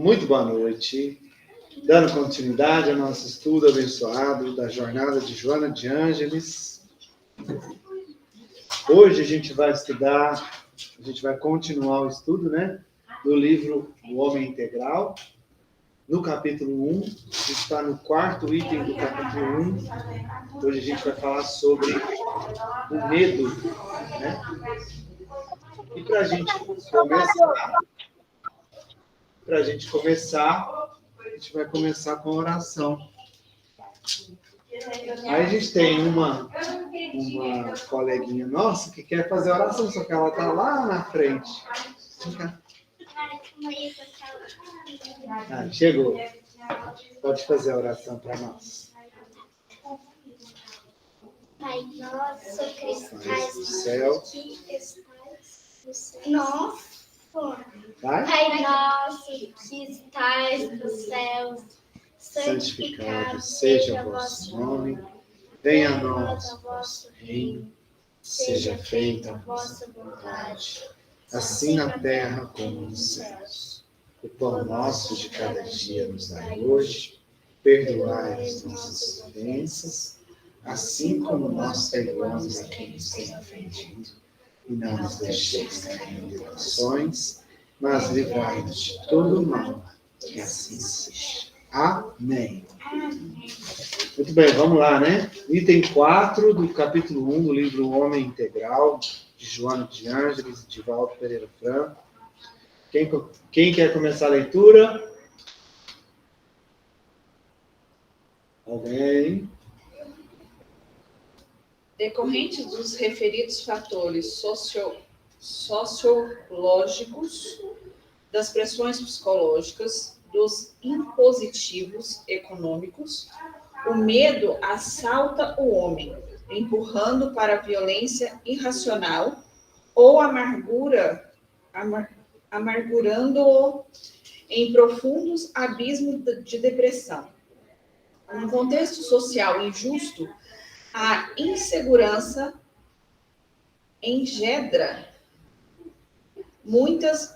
Muito boa noite. Dando continuidade ao nosso estudo abençoado da jornada de Joana de Ângeles. Hoje a gente vai estudar, a gente vai continuar o estudo, do livro O Homem Integral. No capítulo 1, está no quarto item do capítulo 1. Hoje a gente vai falar sobre o medo, E para a gente começar, a gente vai começar com a oração. Aí a gente tem uma coleguinha nossa que quer fazer a oração, só que ela está lá na frente. Chegou. Pode fazer a oração para nós. Pai nosso que estás no céu. Pai nosso que estás nos céus, santificado seja o vosso nome. Venha a nós o vosso reino. Seja feita a vossa vontade, assim na terra como nos céus. O pão nosso de cada dia nos dai hoje. Perdoai as nossas ofensas, assim como nós perdoamos a quem nos tem ofendido. E não nos deixeis cair em tentações, mas livrai-nos de todo o mal, que assim seja. Amém. Muito bem, vamos lá, Item 4 do capítulo 1 do livro O Homem Integral, de Joana de Ângeles e de Valdo Pereira Franco. Quem quer começar a leitura? Alguém? Decorrente dos referidos fatores sociológicos, das pressões psicológicas, dos impositivos econômicos, o medo assalta o homem, empurrando para a violência irracional ou amargurando-o em profundos abismos de depressão. Num contexto social injusto, a insegurança engendra muitos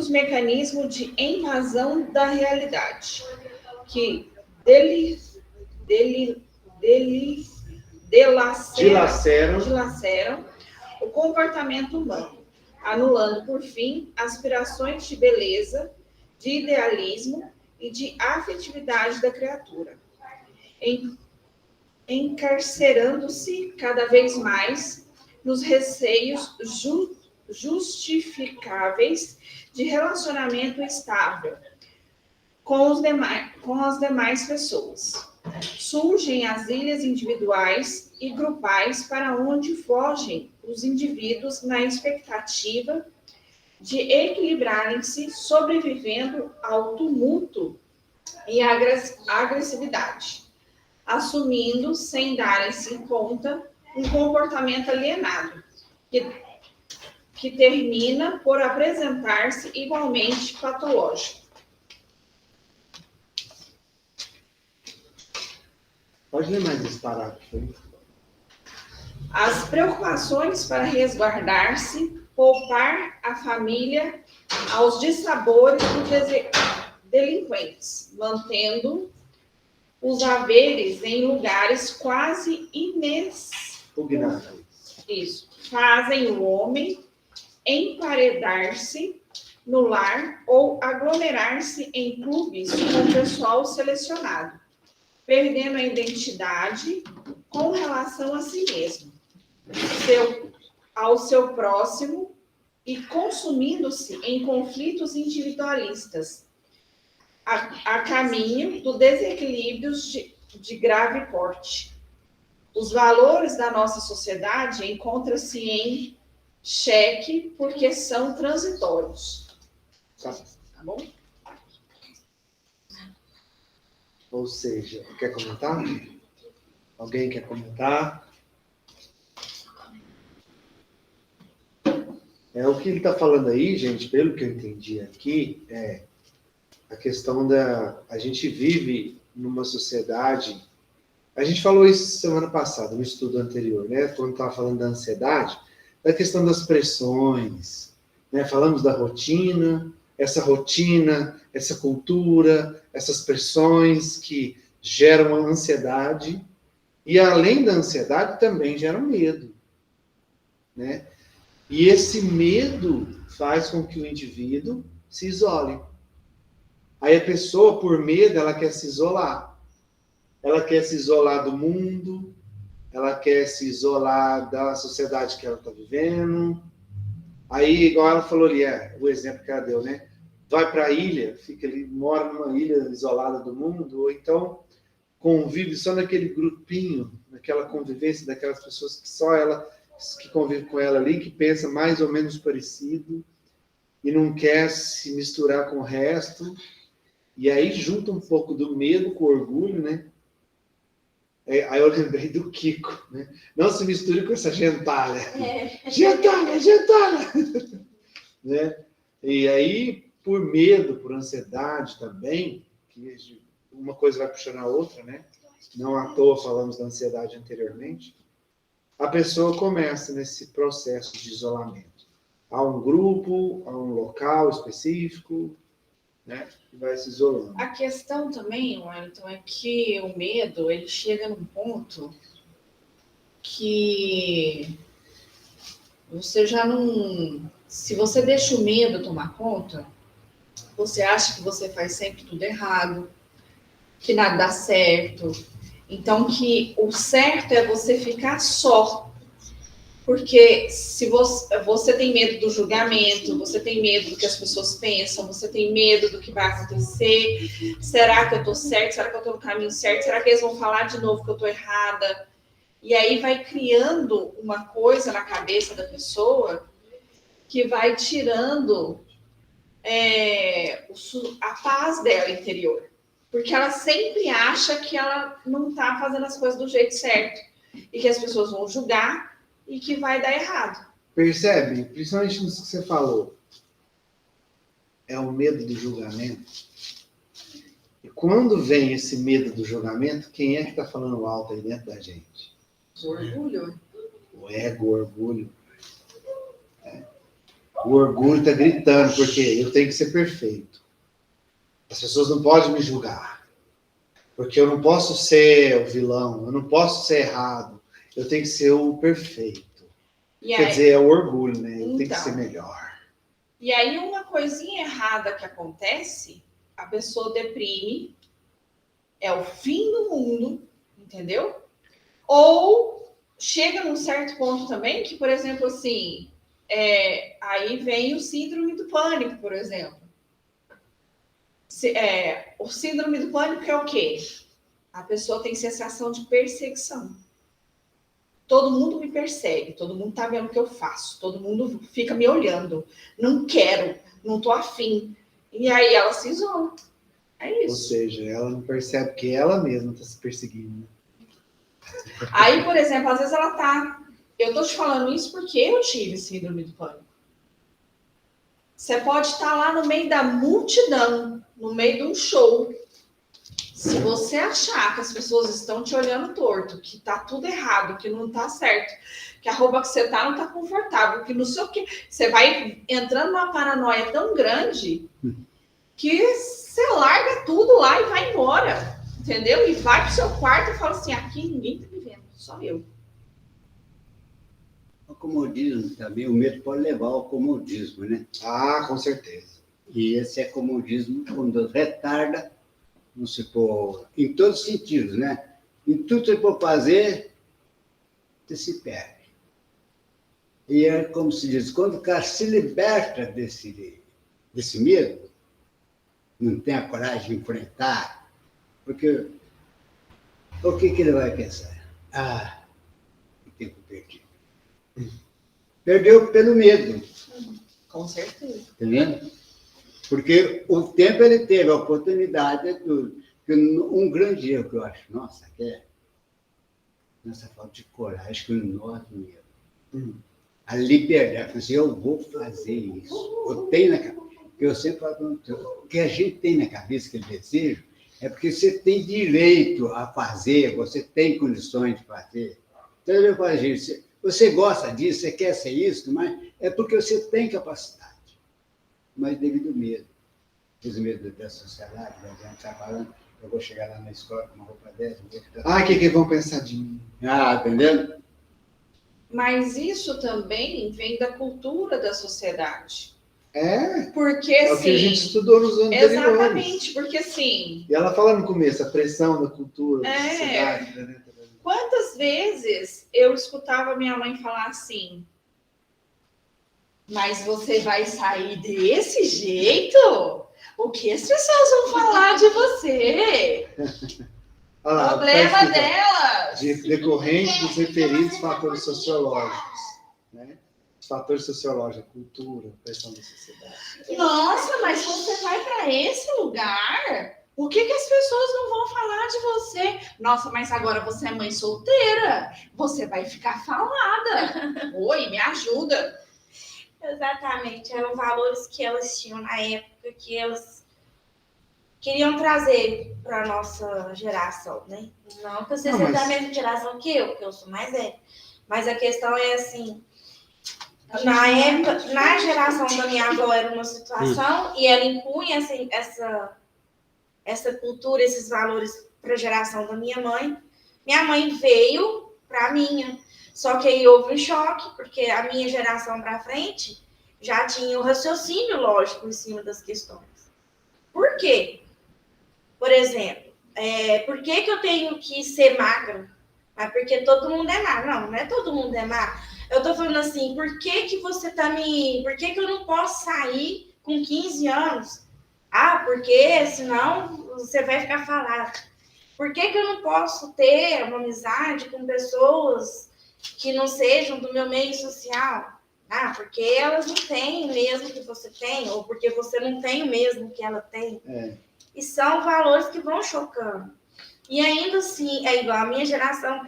mecanismos de invasão da realidade, que dilaceram o comportamento humano, anulando, por fim, aspirações de beleza, de idealismo e de afetividade da criatura, encarcerando-se cada vez mais nos receios justificáveis de relacionamento estável com as demais pessoas. Surgem as ilhas individuais e grupais para onde fogem os indivíduos na expectativa de equilibrarem-se, sobrevivendo ao tumulto e agressividade, assumindo, sem darem-se conta, um comportamento alienado, que termina por apresentar-se igualmente patológico. Pode ler mais esse parágrafo. As preocupações para resguardar-se, poupar a família aos dissabores dos delinquentes, mantendo os haveres em lugares quase inexpugnáveis. Isso. Fazem o homem emparedar-se no lar ou aglomerar-se em clubes com pessoal selecionado, perdendo a identidade com relação a si mesmo, ao seu próximo e consumindo-se em conflitos individualistas, a caminho do desequilíbrio de grave porte. Os valores da nossa sociedade encontram-se em xeque porque são transitórios. Tá bom? Ou seja, quer comentar? Alguém quer comentar? O que ele está falando aí, gente, pelo que eu entendi aqui, é a questão a gente vive numa sociedade. A gente falou isso semana passada, no estudo anterior, quando estava falando da ansiedade, da questão das pressões, Falamos da rotina, essa rotina, essa cultura, essas pressões que geram a ansiedade, e além da ansiedade também geram medo, né? E esse medo faz com que o indivíduo se isole. Aí a pessoa, por medo, ela quer se isolar. Ela quer se isolar do mundo, ela quer se isolar da sociedade que ela está vivendo. Aí, igual ela falou ali, o exemplo que ela deu, né? Vai para a ilha, fica ali, mora numa ilha isolada do mundo, ou então convive só naquele grupinho, naquela convivência daquelas pessoas que só ela, que convive com ela ali, que pensa mais ou menos parecido, e não quer se misturar com o resto. E aí junta um pouco do medo com o orgulho, né? Aí eu lembrei do Kiko, né? Não se misture com essa gentalha. Gentalha, gentalha! Né? E aí, por medo, por ansiedade também, que uma coisa vai puxando a outra, né? Não à toa falamos da ansiedade anteriormente, a pessoa começa nesse processo de isolamento. Há um grupo, há um local específico, né? Que vai se isolando. A questão também, Wellington, é que o medo, ele chega num ponto que você já não... Se você deixa o medo tomar conta, você acha que você faz sempre tudo errado, que nada dá certo. Então, que o certo é você ficar só. Porque se você tem medo do julgamento, você tem medo do que as pessoas pensam, você tem medo do que vai acontecer. Será que eu estou certo? Será que eu estou no caminho certo? Será que eles vão falar de novo que eu estou errada? E aí vai criando uma coisa na cabeça da pessoa que vai tirando a paz dela interior. Porque ela sempre acha que ela não está fazendo as coisas do jeito certo. E que as pessoas vão julgar e que vai dar errado. Percebe? Principalmente nisso que você falou. É o medo do julgamento. E quando vem esse medo do julgamento, quem é que está falando alto aí dentro da gente? O orgulho. O ego, o orgulho. O orgulho está gritando, porque eu tenho que ser perfeito. As pessoas não podem me julgar. Porque eu não posso ser o vilão, eu não posso ser errado. Eu tenho que ser o perfeito. Quer dizer, é o orgulho, né? Eu tenho que ser melhor. E aí, uma coisinha errada que acontece, a pessoa deprime, é o fim do mundo, entendeu? Ou chega num certo ponto também, que, por exemplo, assim, aí vem o síndrome do pânico, por exemplo. O síndrome do pânico é o quê? A pessoa tem sensação de perseguição. Todo mundo me persegue, todo mundo tá vendo o que eu faço, todo mundo fica me olhando. Não quero, não tô afim. E aí ela se isola. É isso. Ou seja, ela não percebe que ela mesma está se perseguindo. Aí, por exemplo, às vezes ela tá... Eu tô te falando isso porque eu tive síndrome do pânico. Você pode estar lá no meio da multidão, no meio de um show. Se você achar que as pessoas estão te olhando torto, que tá tudo errado, que não tá certo, que a roupa que você tá não tá confortável, que não sei o quê, você vai entrando numa paranoia tão grande que você larga tudo lá e vai embora, entendeu? E vai pro seu quarto e fala assim, aqui ninguém tá me vendo, só eu. O comodismo também, o medo pode levar ao comodismo, né? Ah, com certeza. E esse é comodismo quando retarda, vamos supor, em todos os sentidos, né? Em tudo que você for fazer, você se perde. E é como se diz, quando o cara se liberta desse medo, não tem a coragem de enfrentar, porque o que ele vai pensar? Ah, o tempo perdido. Perdeu pelo medo. Com certeza. Entendeu? Porque o tempo ele teve a oportunidade de tudo. Um grande erro que eu acho, nossa, que é nessa falta de coragem que nós mesmos. A liberdade, assim, eu vou fazer isso. Eu tenho na cabeça. Eu sempre falo, o que a gente tem na cabeça, que desejo, é porque você tem direito a fazer, você tem condições de fazer. Então, eu falo, gente, você gosta disso, você quer ser isso, mas é porque você tem capacidade. mas devido ao medo. Os medos da sociedade, da gente trabalhando, eu vou chegar lá na escola com uma roupa dessa, vou ficar... Ah, o que vão pensar de mim? Ah, entendendo? Mas isso também vem da cultura da sociedade. É, Porque, é o que a gente assim, estudou nos anos anteriores. exatamente, porque assim, E ela fala no começo, a pressão da cultura, da É. sociedade, né? quantas vezes eu escutava minha mãe falar assim, mas você vai sair desse jeito? O que as pessoas vão falar de você? Olha lá, Problema tá escrito, delas. decorrente dos referidos fatores sociológicos, né? Os fatores sociológicos, a cultura, a pressão da sociedade. Nossa, mas você vai para esse lugar? O que as pessoas não vão falar de você? Nossa, mas agora você é mãe solteira. Você vai ficar falada. Oi, me ajuda. Exatamente, eram valores que elas tinham na época, que elas queriam trazer para a nossa geração, né? Não que você Não, seja mas- da mesma geração que eu, porque eu sou mais velha. Mas a questão é assim, na época, na geração da minha avó era uma situação e ela impunha assim, essa cultura, esses valores para a geração da minha mãe. Minha mãe veio para a minha. Só que aí houve um choque, porque a minha geração para frente já tinha o raciocínio lógico em cima das questões. Por quê? Por exemplo, por que eu tenho que ser magra? Ah, porque todo mundo é magro. Não, não é todo mundo é magro. Eu tô falando assim, por que você tá me... Por que eu não posso sair com 15 anos? Ah, porque senão você vai ficar falado. Por que eu não posso ter uma amizade com pessoas que não sejam do meu meio social? Ah, porque elas não têm o mesmo que você tem, ou porque você não tem o mesmo que ela tem. É. E são valores que vão chocando. E ainda assim, é igual a minha geração,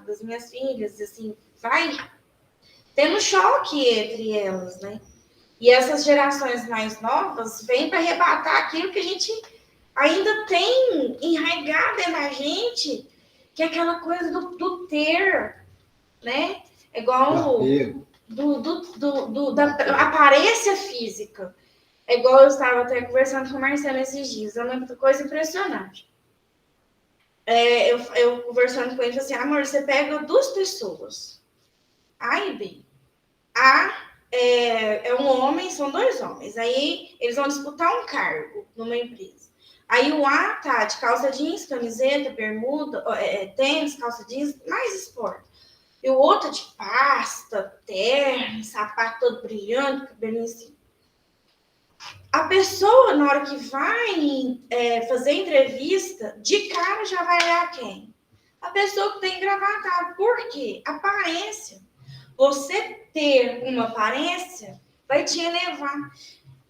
das minhas filhas, assim, vai tendo choque entre elas, né? E essas gerações mais novas vêm para arrebatar aquilo que a gente ainda tem enraigado na gente, que é aquela coisa do ter, né? É igual da aparência física. É igual eu estava até conversando com o Marcelo esses dias, é uma coisa impressionante. Eu conversando com ele, assim, amor, você pega duas pessoas, A e B. A é um homem, são dois homens, aí eles vão disputar um cargo numa empresa. Aí o A tá de calça jeans, camiseta, bermuda, tênis, calça jeans, mais esporte. E o outro de pasta, terno, sapato todo brilhante, cabelinho assim. A pessoa, na hora que vai fazer entrevista, de cara já vai olhar quem? A pessoa que tem engravatado. Por quê? Aparência. Você ter uma aparência vai te elevar.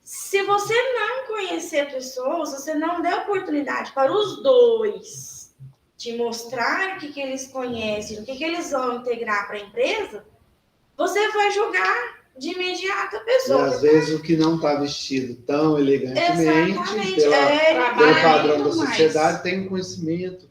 Se você não conhecer a pessoa, se você não der oportunidade para os dois te mostrar o que eles conhecem, o que eles vão integrar para a empresa, você vai julgar de imediato a E pessoa. às vezes o que não está vestido tão elegantemente, Exatamente. pelo padrão da muito mais. sociedade, tem um conhecimento,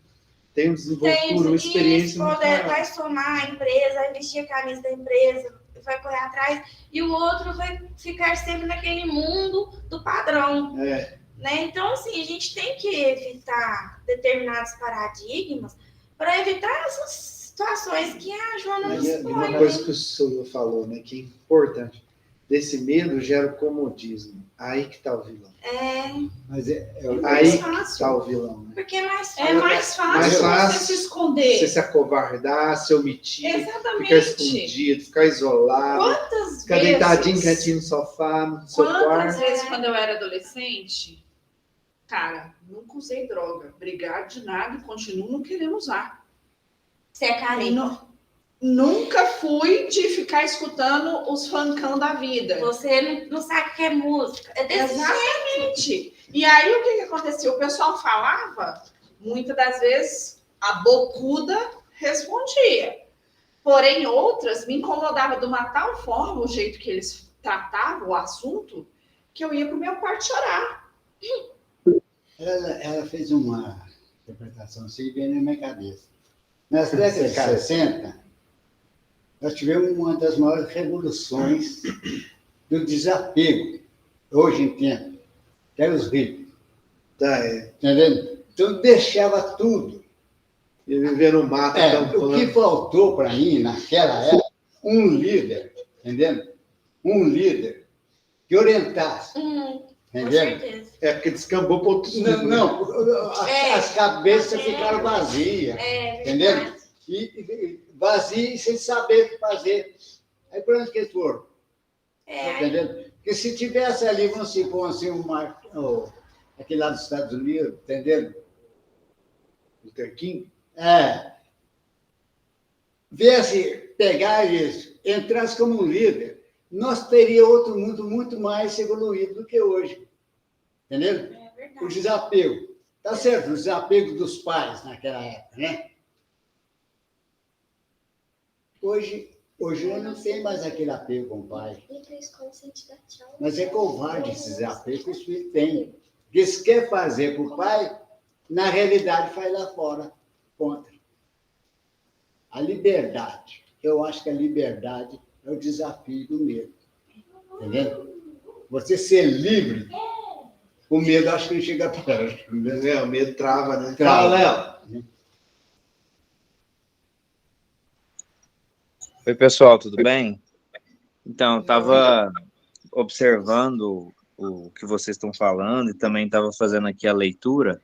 tem um desenvoltura, uma Isso, experiência muito maior. vai somar a empresa, vai vestir a camisa da empresa, vai correr atrás, e o outro vai ficar sempre naquele mundo do padrão. É. Né? Então, assim, a gente tem que evitar determinados paradigmas para evitar essas situações que a Joana nos Mas uma põe. coisa que o Silvio falou, né, que é importante, desse medo gera o comodismo. Aí que está o vilão. Mas Aí que fácil. está o vilão, né? Porque é mais É fácil. mais Mais fácil fácil você se esconder. Você se acovardar, se omitir, Exatamente. ficar escondido, ficar isolado, Quantas ficar deitadinho, vezes? quietinho no sofá, no seu Quantas quarto. vezes, quando eu era adolescente, cara, nunca usei droga. Brigar de nada e continuo não querendo usar. Você é carente. Nunca fui de ficar escutando os funkão da vida. Você não sabe o que é música. É desse jeito. Exatamente. E aí, o que acontecia? O pessoal falava, muitas das vezes, a bocuda respondia. Porém, outras me incomodava de uma tal forma o jeito que eles tratavam o assunto, que eu ia pro meu quarto chorar. ela fez uma interpretação assim, bem na minha cabeça. Nas décadas de 60, nós tivemos uma das maiores revoluções do desapego. hoje em tempo, que eram os ricos. Tá, é. Entendeu? Então, deixava tudo. E viver no mato. O que faltou para mim, naquela época, um líder, entendeu? Um líder que orientasse. Com Entendeu? certeza. É porque descambou para outros Não, as cabeças ficaram vazias. Entendeu? Verdade. E vazias sem saber o que fazer. Aí por onde que eles foram? Entendeu? Porque se tivesse ali, vamos supor assim, aquele lá dos Estados Unidos, entendeu? Luther King? Viesse pegar eles, entrasse como um líder, nós teríamos outro mundo muito mais evoluído do que hoje. Entendeu? É verdade. O desapego. Tá certo, o desapego dos pais naquela época, né? Hoje não tem mais aquele apego com o pai. Mas é covarde esse desapego que os filhos têm. Porque se quer fazer com o pai, na realidade faz lá fora. Contra. A liberdade. Eu acho que a liberdade é o desafio do medo. Entendeu? Você ser livre, o medo acho que não chega perto. O medo trava, né? Trava. Fala, Léo. Oi, pessoal, tudo bem? Então, eu estava observando o que vocês estão falando e também estava fazendo aqui a leitura.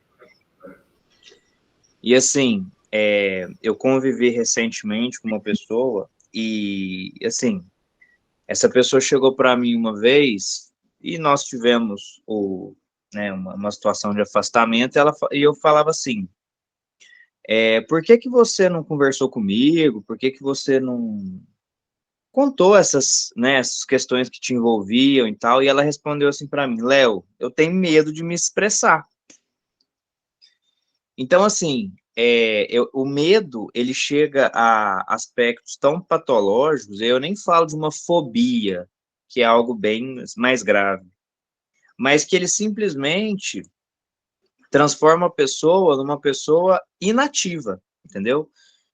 E, assim, eu convivi recentemente com uma pessoa e, assim, essa pessoa chegou para mim uma vez e nós tivemos uma situação de afastamento e eu falava assim, por que você não conversou comigo? Por que você não contou essas questões que te envolviam e tal? E ela respondeu assim para mim, Léo, eu tenho medo de me expressar. Então, assim, o medo, ele chega a aspectos tão patológicos, eu nem falo de uma fobia, que é algo bem mais grave, mas que ele simplesmente transforma a pessoa numa pessoa inativa, entendeu?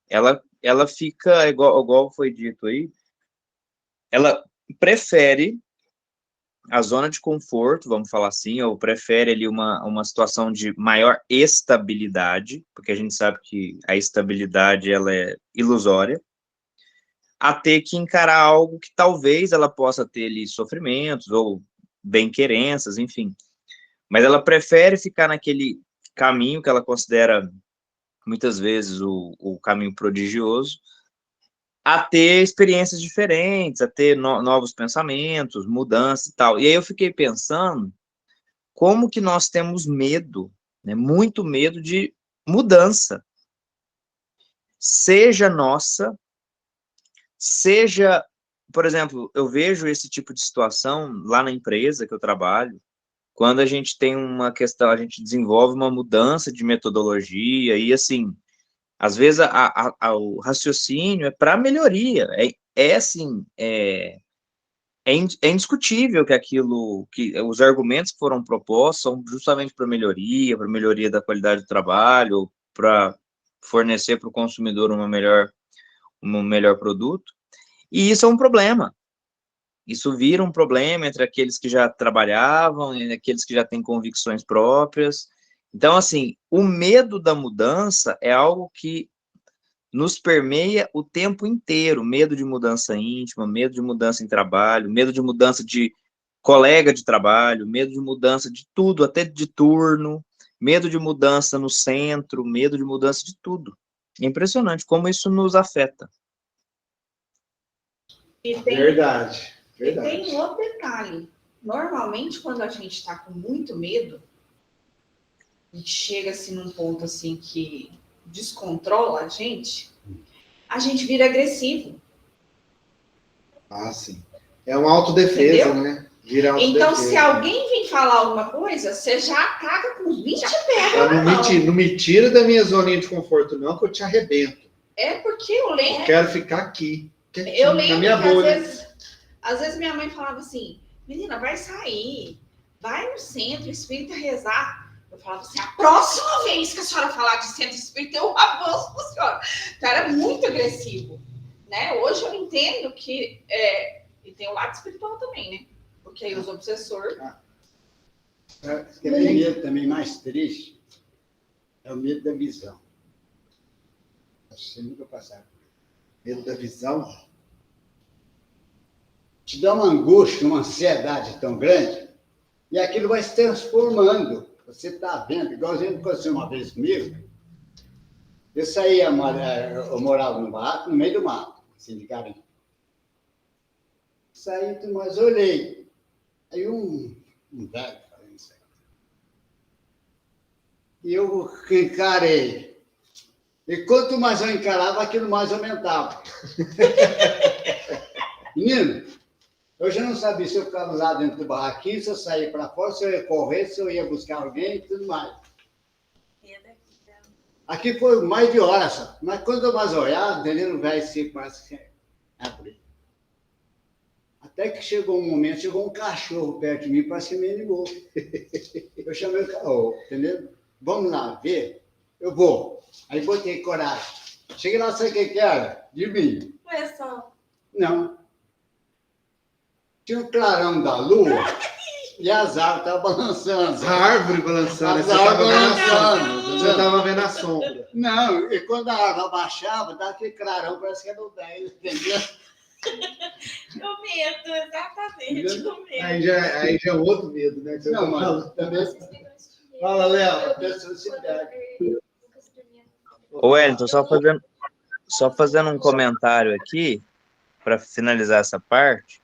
Ela fica, igual foi dito aí, ela prefere a zona de conforto, vamos falar assim, ou prefere ali uma situação de maior estabilidade, porque a gente sabe que a estabilidade ela é ilusória, a ter que encarar algo que talvez ela possa ter ali sofrimentos ou bem-querenças, enfim. Mas ela prefere ficar naquele caminho que ela considera muitas vezes o caminho prodigioso, a ter experiências diferentes, a ter novos pensamentos, mudanças e tal. E aí eu fiquei pensando como que nós temos medo, né, muito medo de mudança. Seja nossa, seja, por exemplo, eu vejo esse tipo de situação lá na empresa que eu trabalho, quando a gente tem uma questão, a gente desenvolve uma mudança de metodologia e, assim, às vezes o raciocínio é para melhoria, é indiscutível que os argumentos que foram propostos são justamente para melhoria da qualidade do trabalho, para fornecer para o consumidor um melhor produto, e isso é um problema. Isso vira um problema entre aqueles que já trabalhavam e aqueles que já têm convicções próprias. Então, assim, o medo da mudança é algo que nos permeia o tempo inteiro. Medo de mudança íntima, medo de mudança em trabalho, medo de mudança de colega de trabalho, medo de mudança de tudo, até de turno, medo de mudança no centro, medo de mudança de tudo. É impressionante como isso nos afeta. Verdade. E tem um outro detalhe. Normalmente, quando a gente está com muito medo, a gente chega assim num ponto assim que descontrola a gente vira agressivo. Ah, sim. É uma autodefesa, entendeu? Né? Vira autodefesa. Então, se alguém vir falar alguma coisa, você já caga com 20 pernas. Não me tira da minha zoninha de conforto, não, que eu te arrebento. É porque eu lembro. Eu quero ficar aqui. Eu lembro na minha que bolha. às vezes minha mãe falava assim, menina, vai sair, vai no centro espírita rezar. Eu falava assim, a próxima vez que a senhora falar de centro espírita, eu avanço para a senhora. Então, era muito agressivo. Né? Hoje eu entendo que... e tem o lado espiritual também, né? Porque Porque aí os obsessores... Aquele medo também mais triste é o medo da visão. Você nunca passaram. Medo da visão. Te dá uma angústia, uma ansiedade tão grande, e aquilo vai se transformando. Você está vendo, igualzinho aconteceu uma vez comigo. Eu saía, eu morava no barraco, no meio do mato, assim, de garimpo. Saí, mas olhei. Aí um velho fazendo isso aí. E eu encarei. E quanto mais eu encarava, aquilo mais aumentava. Menino, eu já não sabia se eu ficava lá dentro do barraquinho, se eu saía para fora, se eu ia correr, se eu ia buscar alguém e tudo mais. Aqui foi mais de hora só. Mas quando eu mais olhava, entendeu? O velho se quase que abriu. Até que chegou um momento, chegou um cachorro perto de mim, parece que me animou. Eu chamei o cachorro, entendeu? Vamos lá ver? Eu vou. Aí botei coragem. Cheguei lá, sabe o que era? De mim. Não. Tinha um clarão da lua e as árvores estavam balançando. As árvores balançando. As árvores balançando. Você estava vendo a sombra. Não, e quando a árvore abaixava, dava aquele clarão, parece que era o velho, entendeu? O medo, exatamente, o medo. Aí já é outro medo, né? Você Não, mas também... Fala, Léo. Ô, Wellington, só fazendo um comentário aqui, para finalizar essa parte.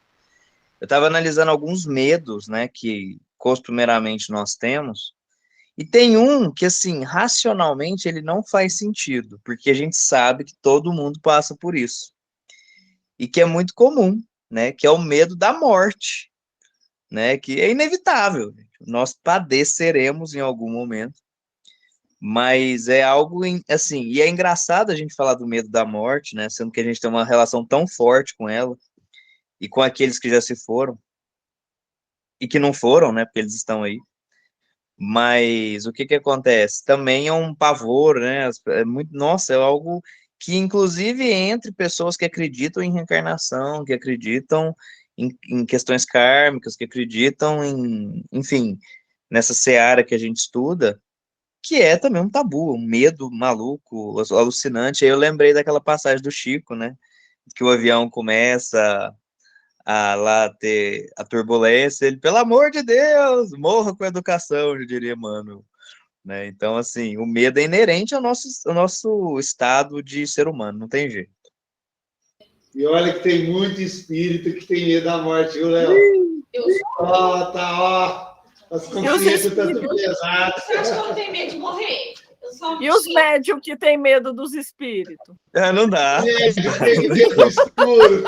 Eu estava analisando alguns medos, né, que costumeiramente nós temos, e tem um que, assim, racionalmente ele não faz sentido, porque a gente sabe que todo mundo passa por isso, e que é muito comum, né, que é o medo da morte, né, que é inevitável, nós padeceremos em algum momento, mas é algo, assim, e é engraçado a gente falar do medo da morte, né, sendo que a gente tem uma relação tão forte com ela, e com aqueles que já se foram, e que não foram, né, porque eles estão aí. Mas o que que acontece? Também é um pavor, né, é muito, nossa, é algo que, inclusive, entre pessoas que acreditam em reencarnação, que acreditam em questões kármicas, que acreditam enfim, nessa seara que a gente estuda, que é também um tabu, um medo maluco, alucinante. Aí eu lembrei daquela passagem do Chico, né, que o avião começa a lá ter a turbulência, ele, pelo amor de Deus, morra com educação, eu diria, mano, né? Então, assim, o medo é inerente ao nosso estado de ser humano, não tem jeito. E olha que tem muito espírito que tem medo da morte, viu, Léo? Ó, tá, ó. As consciências estão tudo pesadas. Você acha que eu não tenho medo de morrer? E os médios que têm medo dos espíritos? Não dá. Tem medo do escuro.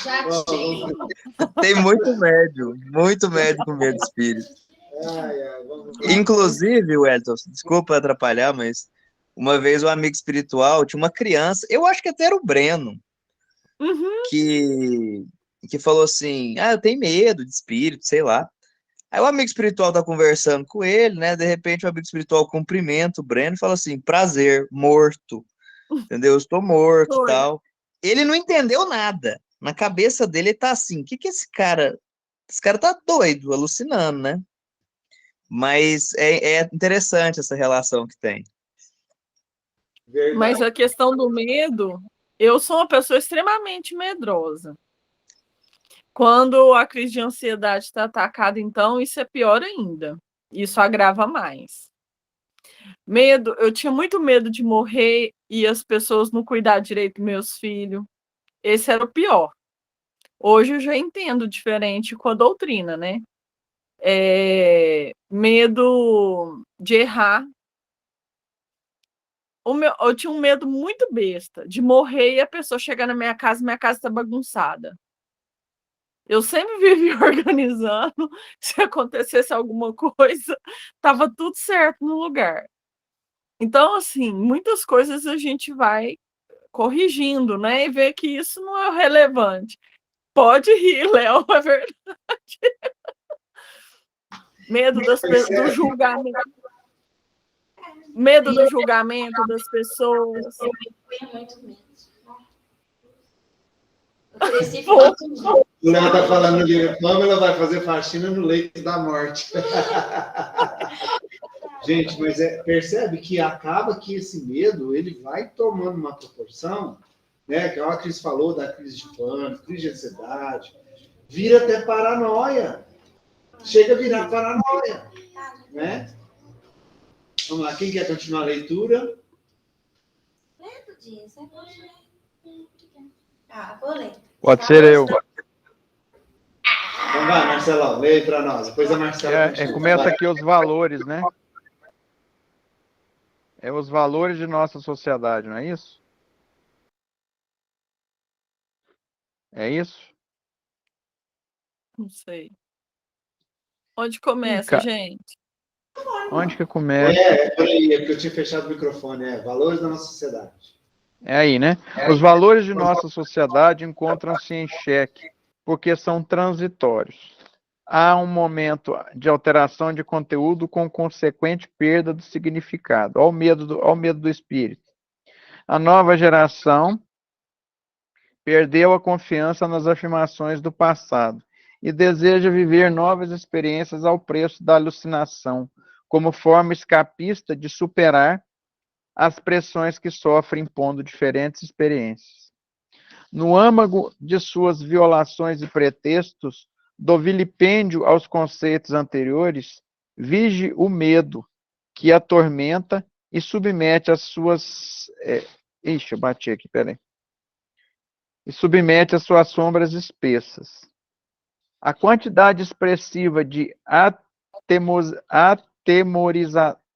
Já tinha. Tem muito médio com medo de espírito. Vamos lá. Inclusive, Wellington, desculpa atrapalhar, mas uma vez um amigo espiritual tinha uma criança, eu acho que até era o Breno, que falou assim, eu tenho medo de espírito, sei lá. Aí o amigo espiritual tá conversando com ele, né? De repente o amigo espiritual cumprimenta o Breno e fala assim, prazer, morto, entendeu? Eu estou morto e tal. Ele não entendeu nada. Na cabeça dele ele tá assim, o que esse cara... Esse cara tá doido, alucinando, né? Mas é interessante essa relação que tem. Verdade. Mas a questão do medo, eu sou uma pessoa extremamente medrosa. Quando a crise de ansiedade está atacada, então, isso é pior ainda. Isso agrava mais. Medo, eu tinha muito medo de morrer e as pessoas não cuidar direito dos meus filhos. Esse era o pior. Hoje eu já entendo diferente com a doutrina, né? Medo de errar. Eu tinha um medo muito besta de morrer e a pessoa chegar na minha casa está bagunçada. Eu sempre vivi organizando, se acontecesse alguma coisa, estava tudo certo no lugar. Então, assim, muitas coisas a gente vai corrigindo, né? E ver que isso não é relevante. Pode rir, Léo, é verdade. Medo do julgamento. Medo do julgamento das pessoas. Eu tenho muito medo. Eu cresci falando. O Léo está falando ali, Pamela vai fazer faxina no leito da morte. Gente, mas percebe que acaba que esse medo, ele vai tomando uma proporção, né? Que a Cris falou da crise de pânico, crise de ansiedade, vira até paranoia. Chega a virar paranoia, né? Vamos lá, quem quer continuar a leitura? Lendo, Dinho, você pode ler. Ah, vou ler. Pode ser eu. Então vai, Marcelão, leia para nós. Depois a Marcela continua. Começa aqui os valores, né? É os valores de nossa sociedade, não é isso? É isso? Não sei. Onde começa, gente? Onde que começa? Por aí, é porque eu tinha fechado o microfone. Valores da nossa sociedade. É aí, né? Os valores de nossa sociedade encontram-se em xeque, porque são transitórios. Há um momento de alteração de conteúdo com consequente perda do significado, ao medo do espírito. A nova geração perdeu a confiança nas afirmações do passado e deseja viver novas experiências ao preço da alucinação, como forma escapista de superar as pressões que sofre impondo diferentes experiências. No âmago de suas violações e pretextos, do vilipêndio aos conceitos anteriores, vige o medo que atormenta e submete as suas... eu bati aqui, peraí. E submete as suas sombras espessas. A quantidade expressiva de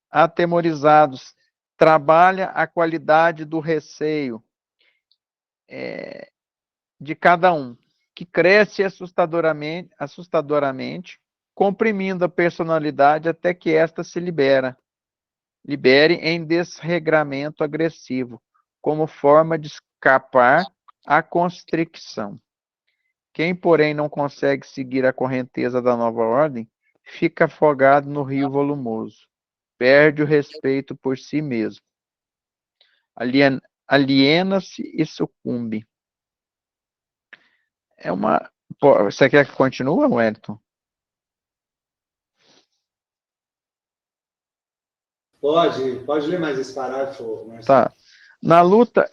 atemorizados trabalha a qualidade do receio de cada um, que cresce assustadoramente, comprimindo a personalidade até que esta se libere em desregramento agressivo, como forma de escapar à constricção. Quem, porém, não consegue seguir a correnteza da nova ordem, fica afogado no rio volumoso, perde o respeito por si mesmo, aliena-se e sucumbe. Você quer que continue, Wellington? Pode ler mais esse parágrafo, Marcelo. Tá. Na luta,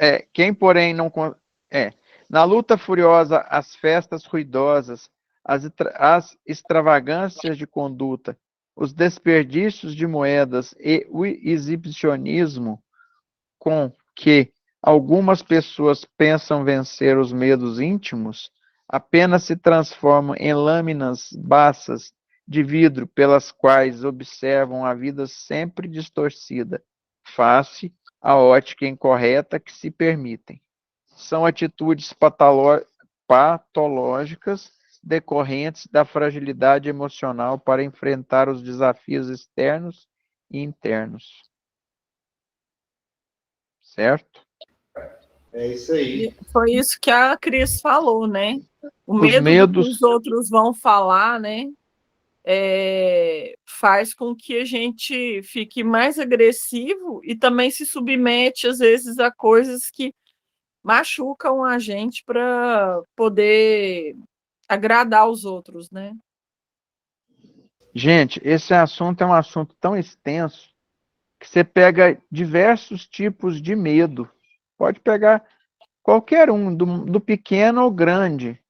na luta furiosa, as festas ruidosas, as extravagâncias de conduta, os desperdícios de moedas e o exibicionismo com que algumas pessoas pensam vencer os medos íntimos, apenas se transformam em lâminas baças de vidro pelas quais observam a vida sempre distorcida, face à ótica incorreta que se permitem. São atitudes patológicas decorrentes da fragilidade emocional para enfrentar os desafios externos e internos. Certo? É isso aí. Foi isso que a Cris falou, né? O medo do que os outros vão falar, né? Faz com que a gente fique mais agressivo e também se submete, às vezes, a coisas que machucam a gente para poder agradar os outros, né? Gente, esse assunto é um assunto tão extenso que você pega diversos tipos de medo. Pode pegar qualquer um, do pequeno ao grande.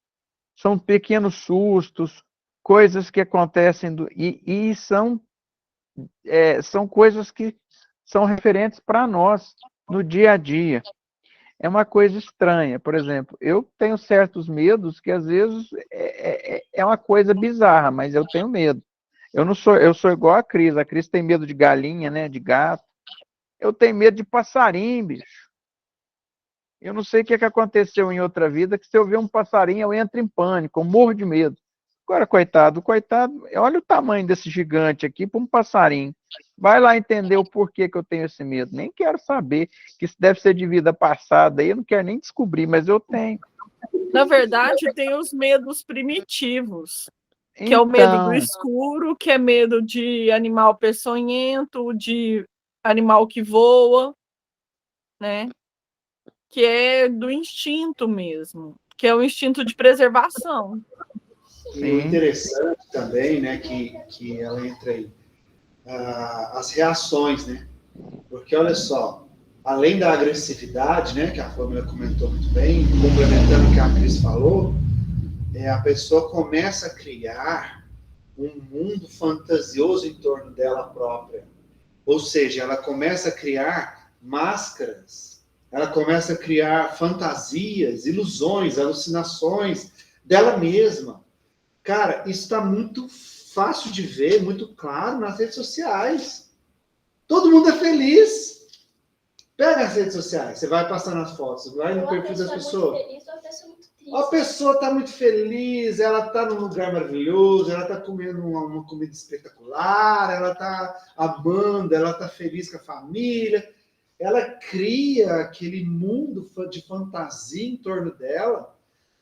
São pequenos sustos, coisas que acontecem e são coisas que são referentes para nós no dia a dia. É uma coisa estranha. Por exemplo, eu tenho certos medos que às vezes é uma coisa bizarra, mas eu tenho medo. Eu sou igual a Cris. A Cris tem medo de galinha, né, de gato. Eu tenho medo de passarinho, bicho. Eu não sei o que aconteceu em outra vida, que se eu ver um passarinho, eu entro em pânico, eu morro de medo. Agora, coitado, olha o tamanho desse gigante aqui para um passarinho. Vai lá entender o porquê que eu tenho esse medo. Nem quero saber, que isso deve ser de vida passada, aí eu não quero nem descobrir, mas eu tenho. Na verdade, tem os medos primitivos, que é o medo do escuro, que é medo de animal peçonhento, de animal que voa, né? Que é do instinto mesmo. que é o instinto de preservação. E o interessante também, né, que ela entra aí, as reações, né? Porque, olha só, além da agressividade, né, que a Fábio comentou muito bem, complementando o que a Cris falou, a pessoa começa a criar um mundo fantasioso em torno dela própria. Ou seja, ela começa a criar máscaras, ela começa a criar fantasias, ilusões, alucinações dela mesma. Cara, isso está muito fácil de ver, muito claro nas redes sociais. Todo mundo é feliz. Pega as redes sociais, você vai passando as fotos, vai no perfil das pessoas. A pessoa está muito feliz, ela está num lugar maravilhoso, ela está comendo uma comida espetacular, ela está amando, ela está feliz com a família. Ela cria aquele mundo de fantasia em torno dela.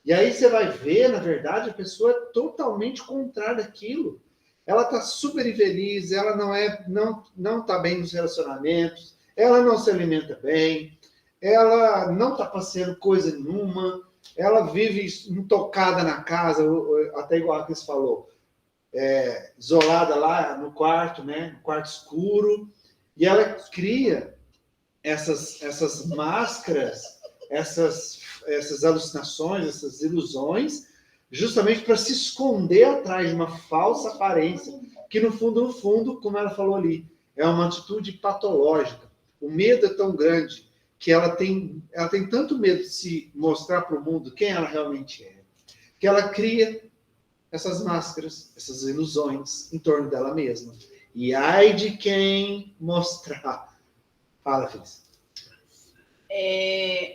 E aí você vai ver, na verdade, a pessoa é totalmente contrária daquilo. Ela está super infeliz, ela não está bem nos relacionamentos, ela não se alimenta bem, ela não está passeando coisa nenhuma, ela vive intocada na casa, até igual a Cris falou, isolada lá no quarto, né, no quarto escuro, e ela cria essas máscaras, essas alucinações, essas ilusões, justamente para se esconder atrás de uma falsa aparência, que no fundo, como ela falou ali, é uma atitude patológica. O medo é tão grande que ela tem tanto medo de se mostrar para o mundo quem ela realmente é, que ela cria essas máscaras, essas ilusões em torno dela mesma. E ai de quem mostrar. Fala, Cris.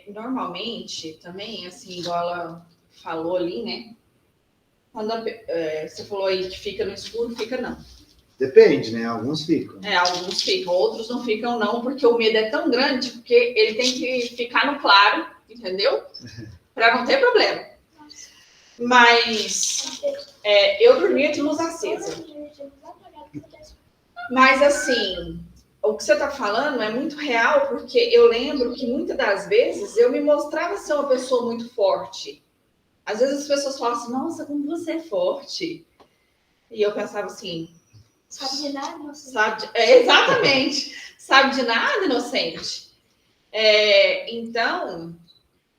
Normalmente, também, assim, igual ela falou ali, né? Quando você falou aí que fica no escuro, fica não. Depende, né? Alguns ficam. Alguns ficam, outros não ficam não, porque o medo é tão grande, porque ele tem que ficar no claro, entendeu? Para não ter problema. Mas eu dormia de luz acesa. Mas assim, o que você está falando é muito real, porque eu lembro que muitas das vezes eu me mostrava ser uma pessoa muito forte. Às vezes as pessoas falam assim, nossa, como você é forte. E eu pensava assim... Sabe de nada, inocente. Exatamente. Sabe de nada, inocente. Então...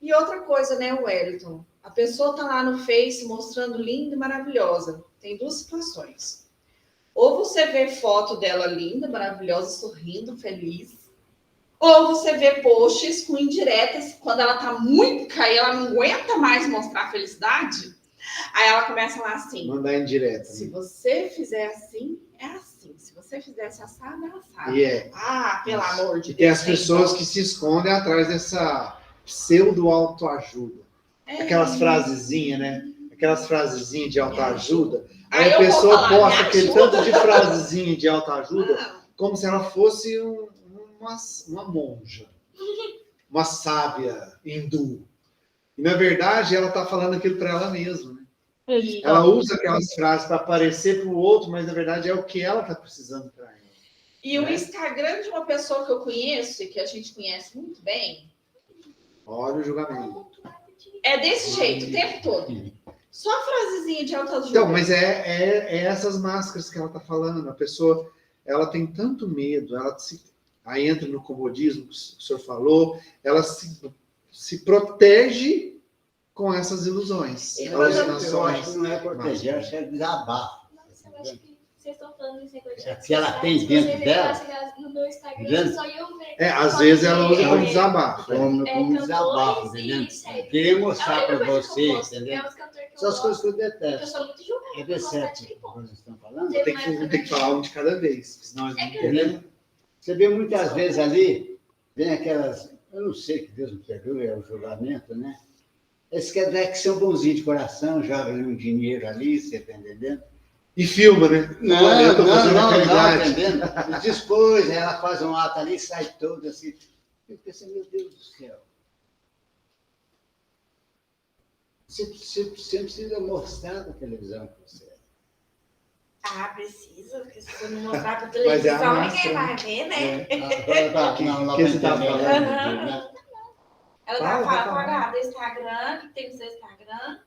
E outra coisa, né, Wellington? A pessoa tá lá no Face mostrando linda e maravilhosa. Tem duas situações. Ou você vê foto dela linda, maravilhosa, sorrindo, feliz. Ou você vê posts com indiretas, quando ela tá muito caída, ela não aguenta mais mostrar a felicidade. Aí ela começa lá assim. Mandar indireta. Se você fizer assim, é assim. Se você fizesse assado, é assado. Pelo amor de Deus. E tem as pessoas que se escondem atrás dessa pseudo-autoajuda. Aquelas frasezinhas, né? Aquelas frasezinhas de autoajuda. Aí a pessoa posta aquele tanto de frasezinha de autoajuda como se ela fosse uma monja, uma sábia hindu. E, na verdade, ela está falando aquilo para ela mesma. Né? Ela usa aquelas frases para aparecer para o outro, mas, na verdade, é o que ela está precisando para ela. E o Instagram de uma pessoa que eu conheço e que a gente conhece muito bem... Olha o julgamento. É desse jeito, o tempo todo. Só a frasezinha de autoajuda. Então, mas é essas máscaras que ela está falando. A pessoa, ela tem tanto medo, aí entra no comodismo que o senhor falou, ela se protege com essas ilusões. Eu acho que não é proteger, acho que é desabafo. Nossa, eu acho que vocês estão falando desse negócio É que ela tem dentro dela. No meu Instagram, só iam ver. Às vezes ela usa como desabafo. Como desabafo, entendeu? Queria mostrar para você, entendeu? São as coisas que eu detesto. Eu sou muito julgada. É certo o que vocês estão falando? Tem que falar um de cada vez, senão a gente entende. Você vê muitas vezes ali, vem aquelas, eu não sei que Deus me perdoe, é o julgamento, né? Eles querem que são bonzinhos de coração, joga ali um dinheiro ali, você está entendendo? E filma, né? Não, eu tô fazendo a não, caridade. entendendo? E depois ela faz um ato ali, sai todo assim. Eu pensei, meu Deus do céu. Você precisa mostrar na televisão que você é. Precisa, porque se você não mostrar pra Mas televisão, massa, ninguém vai ver, né? Agora, não, que você tá falando? né? Ela Fala, tá vai falando do Instagram, que tem no seu Instagram.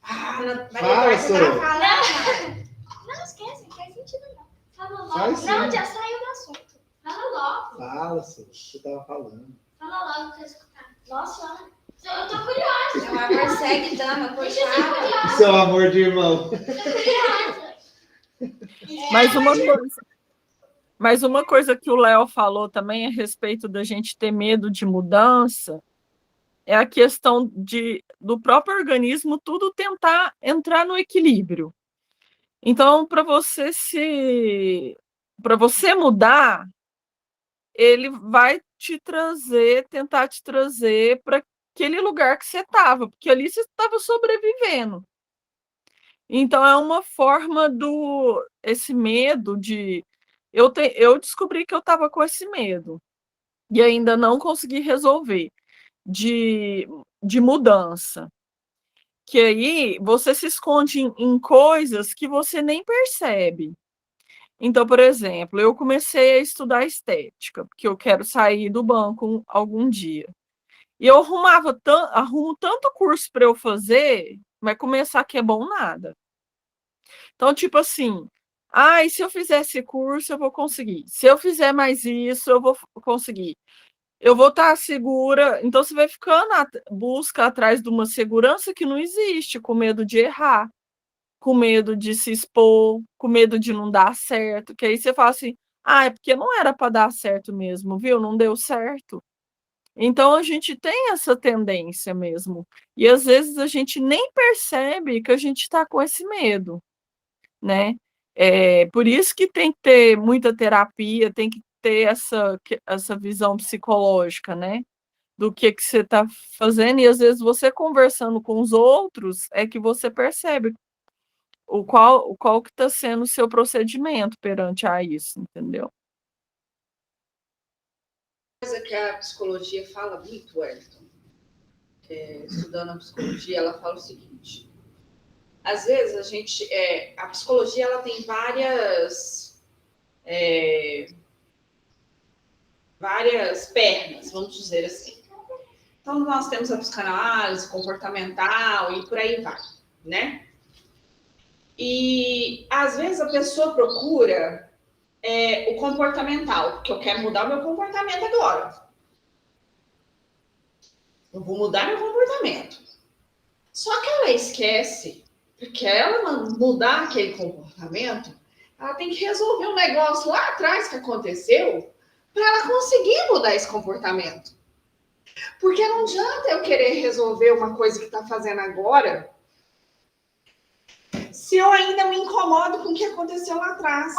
Ah, Maria Fala, Eduarda, você Sorô. tá falando? Não esquece, não faz sentido não. Fala logo. Faz sim. Não, já saiu do assunto. Fala logo. Fala, Sorô, você tava falando. Fala logo pra eu escutar. Nossa, eu tô curiosa. Meu amor, segue, dama, Deixa eu ser coitada. curiosa. Seu amor de irmão. Tô curiosa. Mas uma coisa que o Léo falou também a respeito da gente ter medo de mudança é a questão do próprio organismo tudo tentar entrar no equilíbrio. Então, para você mudar, ele vai tentar te trazer para aquele lugar que você estava, porque ali você estava sobrevivendo. Então, é uma forma esse medo de. Eu descobri que eu estava com esse medo e ainda não consegui resolver de mudança. Que aí você se esconde em coisas que você nem percebe. Então, por exemplo, eu comecei a estudar estética, porque eu quero sair do banco algum dia. E eu arrumo tanto curso para eu fazer, mas começar que é bom nada. Então, tipo assim, e se eu fizer esse curso, eu vou conseguir. Se eu fizer mais isso, eu vou conseguir. Eu vou estar segura. Então, você vai ficando busca atrás de uma segurança que não existe, com medo de errar, com medo de se expor, com medo de não dar certo. Que aí você fala assim: é porque não era para dar certo mesmo, viu? Não deu certo. Então, a gente tem essa tendência mesmo. E às vezes a gente nem percebe que a gente está com esse medo, né? Por isso que tem que ter muita terapia, tem que ter essa visão psicológica, né? Do que você está fazendo, e às vezes você conversando com os outros é que você percebe qual que está sendo o seu procedimento perante a isso, entendeu? Coisa que a psicologia fala muito, Wellington, estudando a psicologia, ela fala o seguinte: às vezes a psicologia ela tem várias pernas, vamos dizer assim. Então, nós temos a psicanálise comportamental e por aí vai, né? E, às vezes, a pessoa procura o comportamental, porque eu quero mudar o meu comportamento agora. Eu vou mudar meu comportamento. Só que ela esquece, porque ela mudar aquele comportamento, ela tem que resolver um negócio lá atrás que aconteceu para ela conseguir mudar esse comportamento. Porque não adianta eu querer resolver uma coisa que está fazendo agora se eu ainda me incomodo com o que aconteceu lá atrás.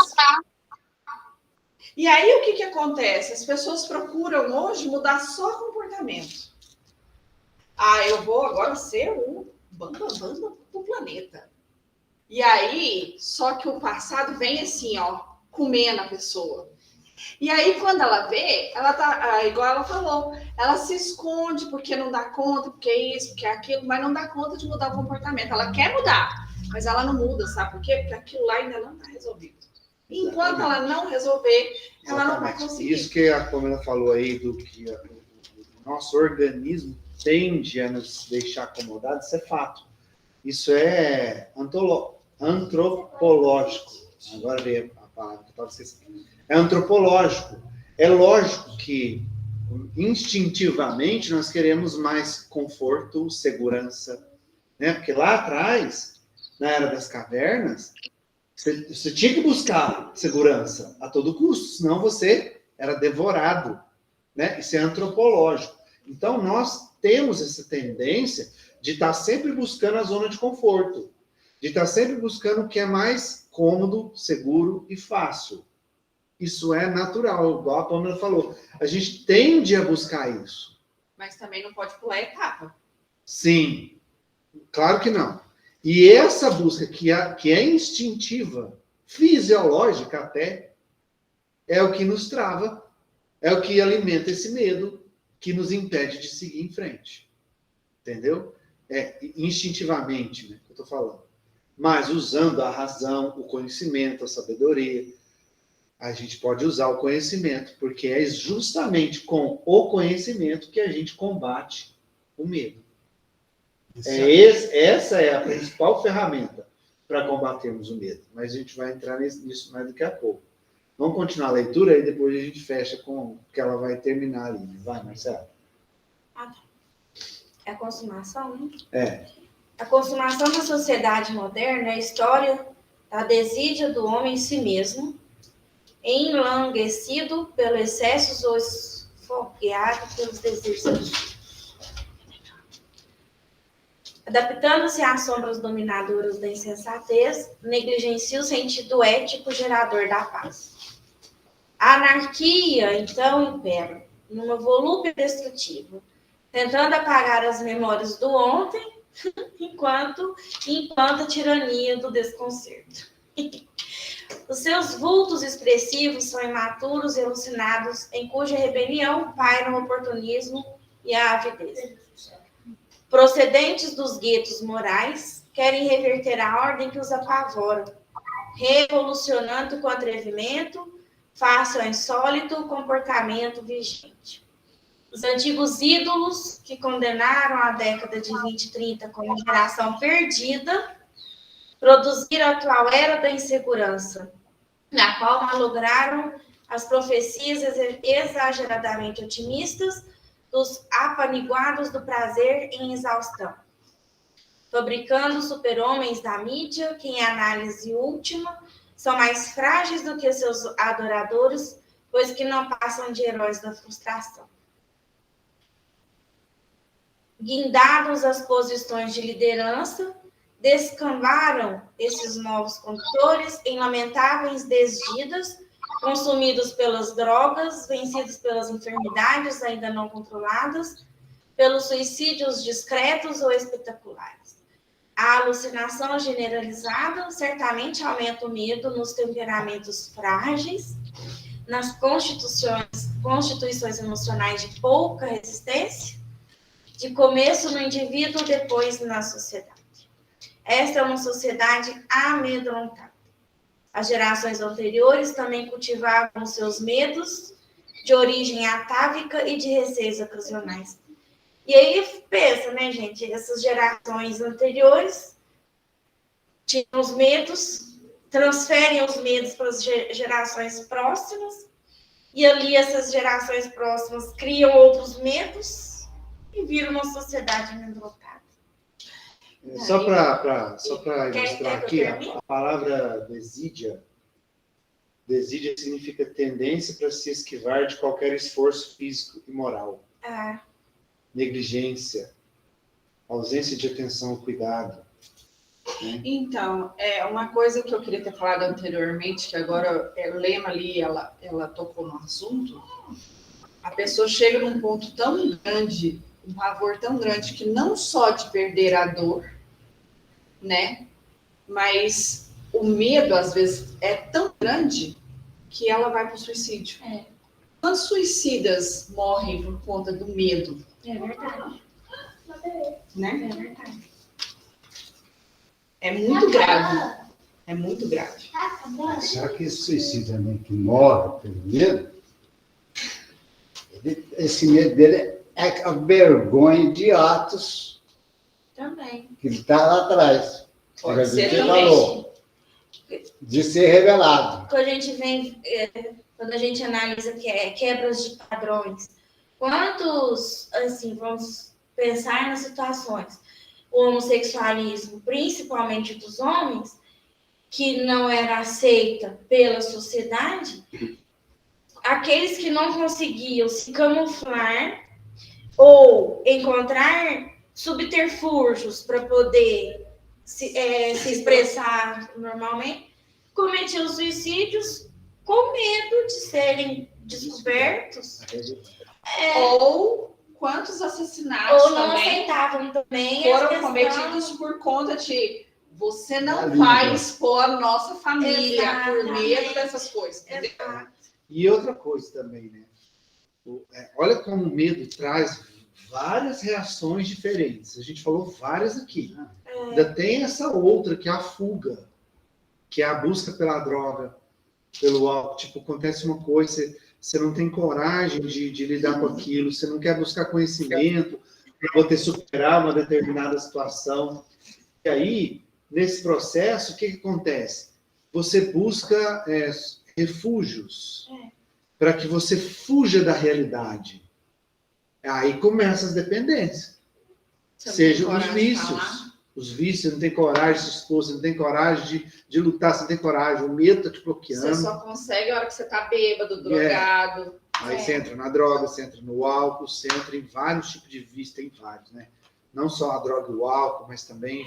E aí o que acontece? As pessoas procuram hoje mudar só comportamento. Eu vou agora ser o bambambam do planeta. E aí, só que o passado vem assim, comendo a pessoa. E aí, quando ela vê, ela tá, igual ela falou, ela se esconde porque não dá conta, porque é isso, porque é aquilo, mas não dá conta de mudar o comportamento. Ela quer mudar, mas ela não muda, sabe por quê? Porque aquilo lá ainda não está resolvido. Enquanto ela não resolver, ela não vai conseguir. Isso que a Pamela falou aí, do que o nosso organismo tende a nos deixar acomodados, isso é fato. Isso é antropológico. Agora veio a palavra que eu estava esquecendo. É antropológico. É lógico que, instintivamente, nós queremos mais conforto, segurança, né? Porque lá atrás, na Era das Cavernas, você tinha que buscar segurança a todo custo, senão você era devorado, né? Isso é antropológico. Então, nós temos essa tendência de estar sempre buscando a zona de conforto, de estar sempre buscando o que é mais cômodo, seguro e fácil. Isso é natural, igual a Pamela falou. A gente tende a buscar isso. Mas também não pode pular etapa. Sim, claro que não. E essa busca que é instintiva, fisiológica até, é o que nos trava, é o que alimenta esse medo, que nos impede de seguir em frente. Entendeu? Instintivamente, né, que eu estou falando. Mas usando a razão, o conhecimento, a sabedoria. a gente pode usar o conhecimento, porque é justamente com o conhecimento que a gente combate o medo. Essa é a principal ferramenta para combatermos o medo. Mas a gente vai entrar nisso mais daqui a pouco. Vamos continuar a leitura e depois a gente fecha com que ela vai terminar ali. Vai, Marcelo. É a consumação, né? É. A consumação da sociedade moderna é a história da desídia do homem em si mesmo, enlanguecido pelo excesso ou esfogueado pelos desejos. Adaptando-se às sombras dominadoras da insensatez, negligencia o sentido ético gerador da paz. A anarquia, então, impera, numa volúpia destrutiva, tentando apagar as memórias do ontem, enquanto a tirania do desconcerto. Os seus vultos expressivos são imaturos e alucinados, em cuja rebelião pairam o oportunismo e a avidez. Procedentes dos guetos morais, querem reverter a ordem que os apavora, revolucionando com atrevimento, face ao insólito comportamento vigente. Os antigos ídolos, que condenaram a década de 20 e 30 como geração perdida, produziram a atual era da insegurança, na qual malograram as profecias exageradamente otimistas dos apaniguados do prazer em exaustão, fabricando super-homens da mídia que, em análise última, são mais frágeis do que seus adoradores, pois que não passam de heróis da frustração. Guindados às posições de liderança, descambaram esses novos condutores em lamentáveis desdidas, consumidos pelas drogas, vencidos pelas enfermidades ainda não controladas, pelos suicídios discretos ou espetaculares. A alucinação generalizada certamente aumenta o medo nos temperamentos frágeis, nas constituições emocionais de pouca resistência, de começo no indivíduo, depois na sociedade. Esta é uma sociedade amedrontada. As gerações anteriores também cultivavam seus medos de origem atávica e de receios ocasionais. E aí, pensa, né, gente? Essas gerações anteriores tinham os medos, transferem os medos para as gerações próximas, e ali essas gerações próximas criam outros medos e viram uma sociedade amedrontada. Só para ilustrar aqui, a palavra desídia significa tendência para se esquivar de qualquer esforço físico e moral. Negligência, ausência de atenção e cuidado. Né? Então, uma coisa que eu queria ter falado anteriormente, que agora a Lema ali, ela tocou no assunto, a pessoa chega num ponto tão grande, um pavor tão grande, que não só de perder a dor, né? Mas o medo, às vezes, é tão grande que ela vai para o suicídio. Quantos suicidas morrem por conta do medo? É verdade. Né? É verdade. É muito grave. É muito grave. Será que esse suicídio também que morre pelo medo, esse medo dele é a vergonha de atos Também. que ele está lá atrás. Pode ser Você também. falou, de ser revelado. Quando a gente analisa quebras de padrões, quantos, assim, vamos pensar nas situações, o homossexualismo, principalmente dos homens, que não era aceita pela sociedade, aqueles que não conseguiam se camuflar ou encontrar subterfúgios para poder se expressar normalmente, cometiam suicídios com medo de serem descobertos. Ou quantos assassinatos Ou não também aceitavam também foram cometidos por conta de você não vai expor a nossa família por medo dessas coisas. Entendeu? E outra coisa também, né? Olha como o medo traz várias reações diferentes. A gente falou várias aqui. Ainda tem essa outra, que é a fuga, que é a busca pela droga, pelo álcool. Tipo, acontece uma coisa, você não tem coragem de lidar com aquilo, você não quer buscar conhecimento para poder superar uma determinada situação. E aí, nesse processo, o que acontece? Você busca refúgios para que você fuja da realidade. Aí começam as dependências. Sejam os vícios. Os vícios, não tem coragem de se expor, você não tem coragem de lutar, você não tem coragem, o medo está te bloqueando. Você só consegue a hora que você está bêbado, drogado. Aí você entra na droga, você entra no álcool, você entra em vários tipos de vícios, tem vários, né? Não só a droga e o álcool, mas também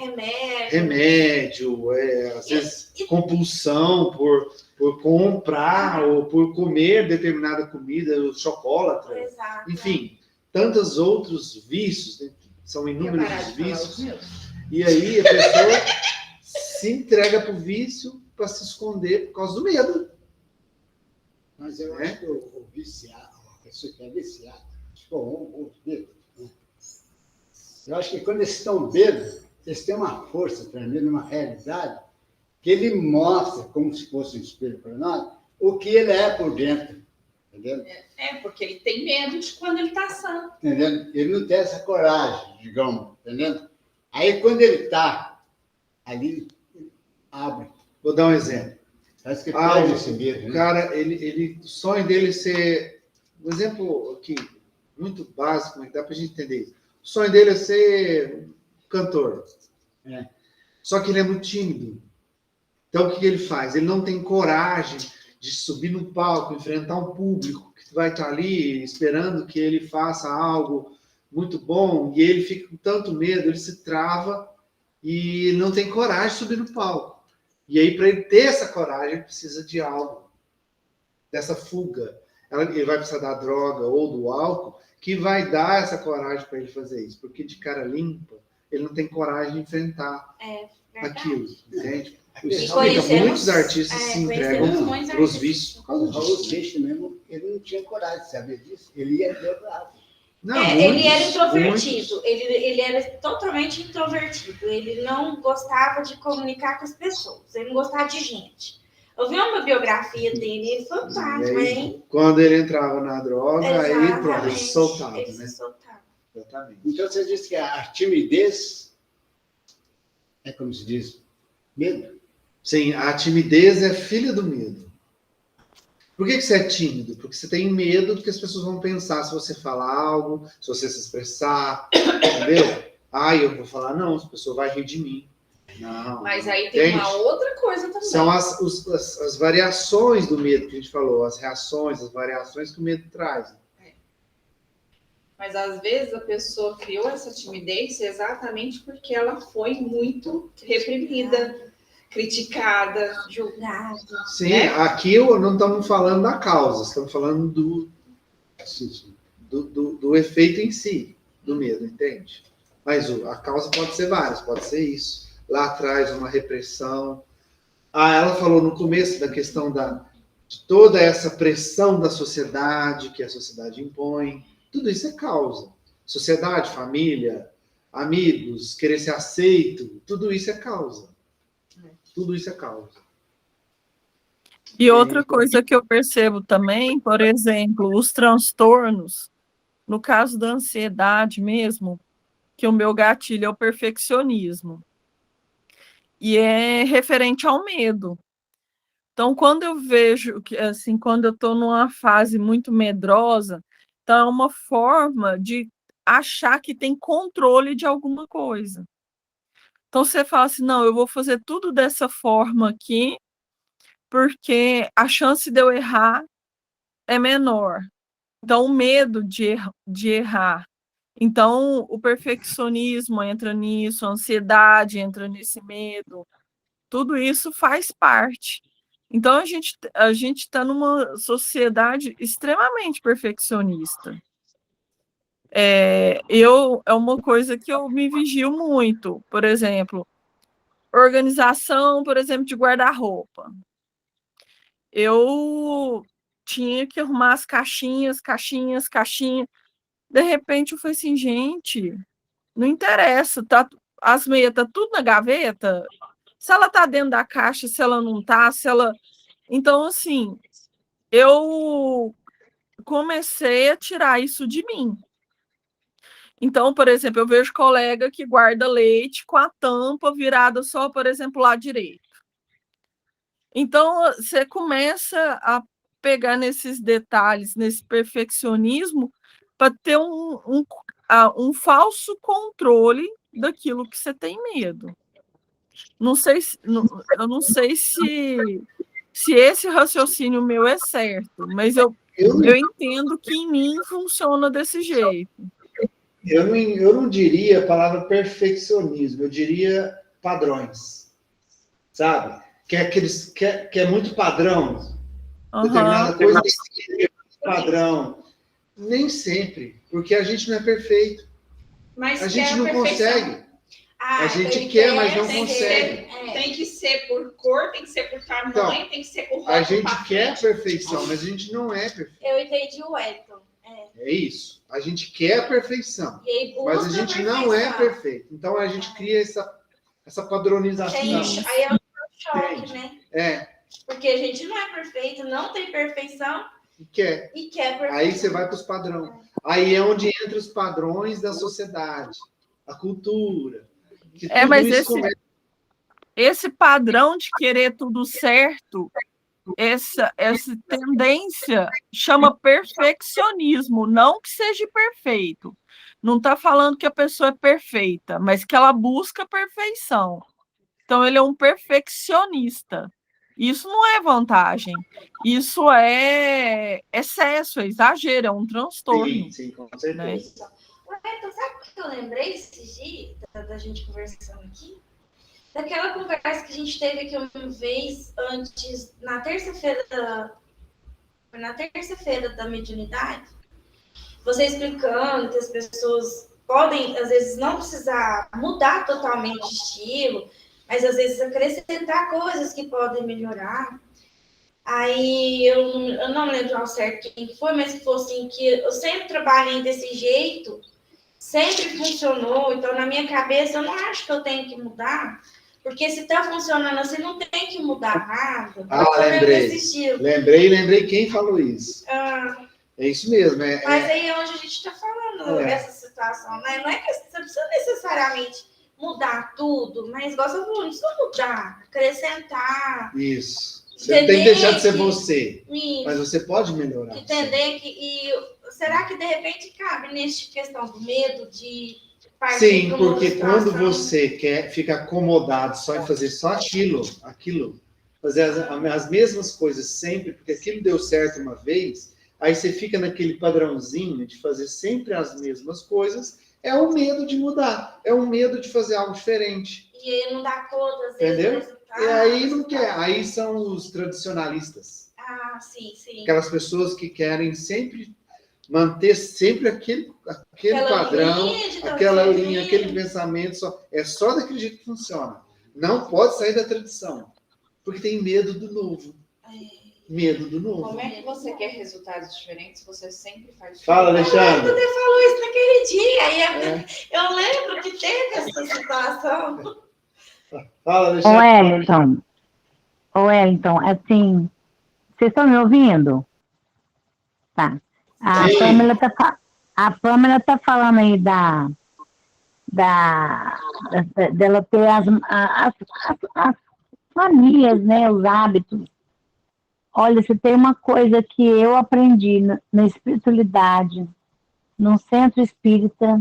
remédio, às vezes compulsão por comprar ou por comer determinada comida, o chocolate, enfim, tantos outros vícios, né? São inúmeros os vícios. E aí a pessoa se entrega para o vício para se esconder por causa do medo. Mas eu acho que o viciado, a pessoa que é viciada, ou bêbado, né? Eu acho que quando eles estão bêbados, eles têm uma força tremenda, uma realidade, que ele mostra, como se fosse um espelho para nós, o que ele é por dentro. Entendeu? Porque ele tem medo de quando ele está sã. Entendeu? Ele não tem essa coragem, digamos, entendeu? Aí, quando ele está ali, ele abre. Vou dar um exemplo. Parece que perde esse medo, o cara, o sonho dele ser... Um exemplo aqui, muito básico, mas dá para a gente entender isso. O sonho dele é ser cantor. Só que ele é muito tímido. Então, o que ele faz? Ele não tem coragem de subir no palco, enfrentar um público que vai estar ali esperando que ele faça algo muito bom, e ele fica com tanto medo, ele se trava e não tem coragem de subir no palco. E aí, para ele ter essa coragem, ele precisa de algo, dessa fuga. Ele vai precisar da droga ou do álcool, que vai dar essa coragem para ele fazer isso, porque de cara limpa, ele não tem coragem de enfrentar aquilo, entende? Muitos artistas se entregam para os vícios por causa O Raul disso. Seixas mesmo, ele não tinha coragem de saber disso. Ele ia drogado. Ele era introvertido, ele era totalmente introvertido, ele não gostava de comunicar com as pessoas, ele não gostava de gente. Eu vi uma biografia dele, ele foi fantástico, hein? Quando ele entrava na droga, aí pronto, ele se soltava, ele né? se soltava. Exatamente. Então, você diz que a timidez é, como se diz, medo. Sim, a timidez é filha do medo. Por que você é tímido? Porque você tem medo do que as pessoas vão pensar se você falar algo, se você se expressar, entendeu? Eu vou falar, não, a pessoa vai rir de mim. Não. Mas aí tem uma outra coisa também. São as variações do medo que a gente falou, as reações, as variações que o medo traz. Mas às vezes a pessoa criou essa timidez exatamente porque ela foi muito reprimida, criticada, julgada. Sim, né? Aqui não estamos falando da causa, estamos falando do efeito em si, do medo, entende? Mas a causa pode ser várias, pode ser isso. Lá atrás, uma repressão. Ela falou no começo da questão de toda essa pressão da sociedade, que a sociedade impõe. Tudo isso é causa. Sociedade, família, amigos, querer ser aceito, tudo isso é causa. Tudo isso é causa. E outra coisa que eu percebo também, por exemplo, os transtornos, no caso da ansiedade mesmo, que o meu gatilho é o perfeccionismo. E é referente ao medo. Então, quando eu vejo que, assim, quando eu estou numa fase muito medrosa, então é uma forma de achar que tem controle de alguma coisa. Então, você fala assim, não, eu vou fazer tudo dessa forma aqui, porque a chance de eu errar é menor. Então, o medo de errar. Então, o perfeccionismo entra nisso, a ansiedade entra nesse medo. Tudo isso faz parte. Então, a gente está numa sociedade extremamente perfeccionista. É uma coisa que eu me vigio muito. Por exemplo, organização, por exemplo, de guarda-roupa. Eu tinha que arrumar as caixinhas. De repente, eu falei assim, gente, não interessa, as meias tá tudo na gaveta. Se ela tá dentro da caixa, se ela não tá, se ela Então, assim, eu comecei a tirar isso de mim. Então, por exemplo, eu vejo colega que guarda leite com a tampa virada só, por exemplo, lá direito. Então, você começa a pegar nesses detalhes, nesse perfeccionismo, para ter um falso controle daquilo que você tem medo. Não sei, eu não sei se esse raciocínio meu é certo, mas eu entendo que em mim funciona desse jeito. Eu não diria a palavra perfeccionismo, eu diria padrões, sabe? Que é muito padrão, determinada coisa tem que ser padrão. Nem sempre, porque a gente não é perfeito. Mas a gente não consegue. A gente quer, mas não consegue. Tem que ser por cor, tem que ser por tamanho, Então, tem que ser por roupa. A gente quer perfeição, mas a gente não é perfeito. Eu entendi o Elton. É isso. A gente quer a perfeição, mas a gente não é perfeito. Então a gente cria essa padronização. Aí é o choque, né? É. Porque a gente não é perfeito, não tem perfeição. E quer perfeição. Aí você vai para os padrões. Aí é onde entra os padrões da sociedade, a cultura. Mas esse padrão de querer tudo certo, essa tendência chama perfeccionismo, não que seja perfeito. Não está falando que a pessoa é perfeita, mas que ela busca perfeição. Então, ele é um perfeccionista. Isso não é vantagem. Isso é excesso, é exagero, é um transtorno. Sim, com certeza. Né? Então, sabe o que eu lembrei esses dias da gente conversando aqui? Daquela conversa que a gente teve aqui uma vez antes, na terça-feira da mediunidade, você explicando que as pessoas podem, às vezes, não precisar mudar totalmente de estilo, mas às vezes acrescentar coisas que podem melhorar. Aí eu não lembro ao certo quem foi, mas que foi assim, que eu sempre trabalhei desse jeito, sempre funcionou, então na minha cabeça eu não acho que eu tenho que mudar, porque se está funcionando assim, não tem que mudar nada. Lembrei quem falou isso. É isso mesmo. Mas aí é onde a gente está falando essa situação, né? Não é que você precisa necessariamente mudar tudo, mas gosta de não mudar, acrescentar. Isso. Você não tem que deixar de ser você, mas você pode melhorar. Entender será que de repente cabe nessa questão do medo de partir? Sim, porque quando você fica acomodado só em fazer só aquilo, fazer as mesmas coisas sempre, porque aquilo deu certo uma vez, aí você fica naquele padrãozinho de fazer sempre as mesmas coisas, é o medo de mudar, é o medo de fazer algo diferente. E aí não dá conta, às vezes. Entendeu? E aí não quer. Aí são os tradicionalistas. Sim. Aquelas pessoas que querem sempre manter sempre aquele padrão, aquela linha, aquele pensamento. É só daquele jeito que funciona. Não pode sair da tradição. Porque tem medo do novo. Medo do novo. Como é que você quer resultados diferentes? Você sempre faz diferente. Fala, Alexandre. Você falou isso naquele dia. Eu lembro que teve essa situação. Fala, Alexandre. Ô, Wellington, assim, vocês estão me ouvindo? Tá. A Pamela tá falando aí dela ter as manias, né, os hábitos. Olha, se tem uma coisa que eu aprendi na espiritualidade, no centro espírita,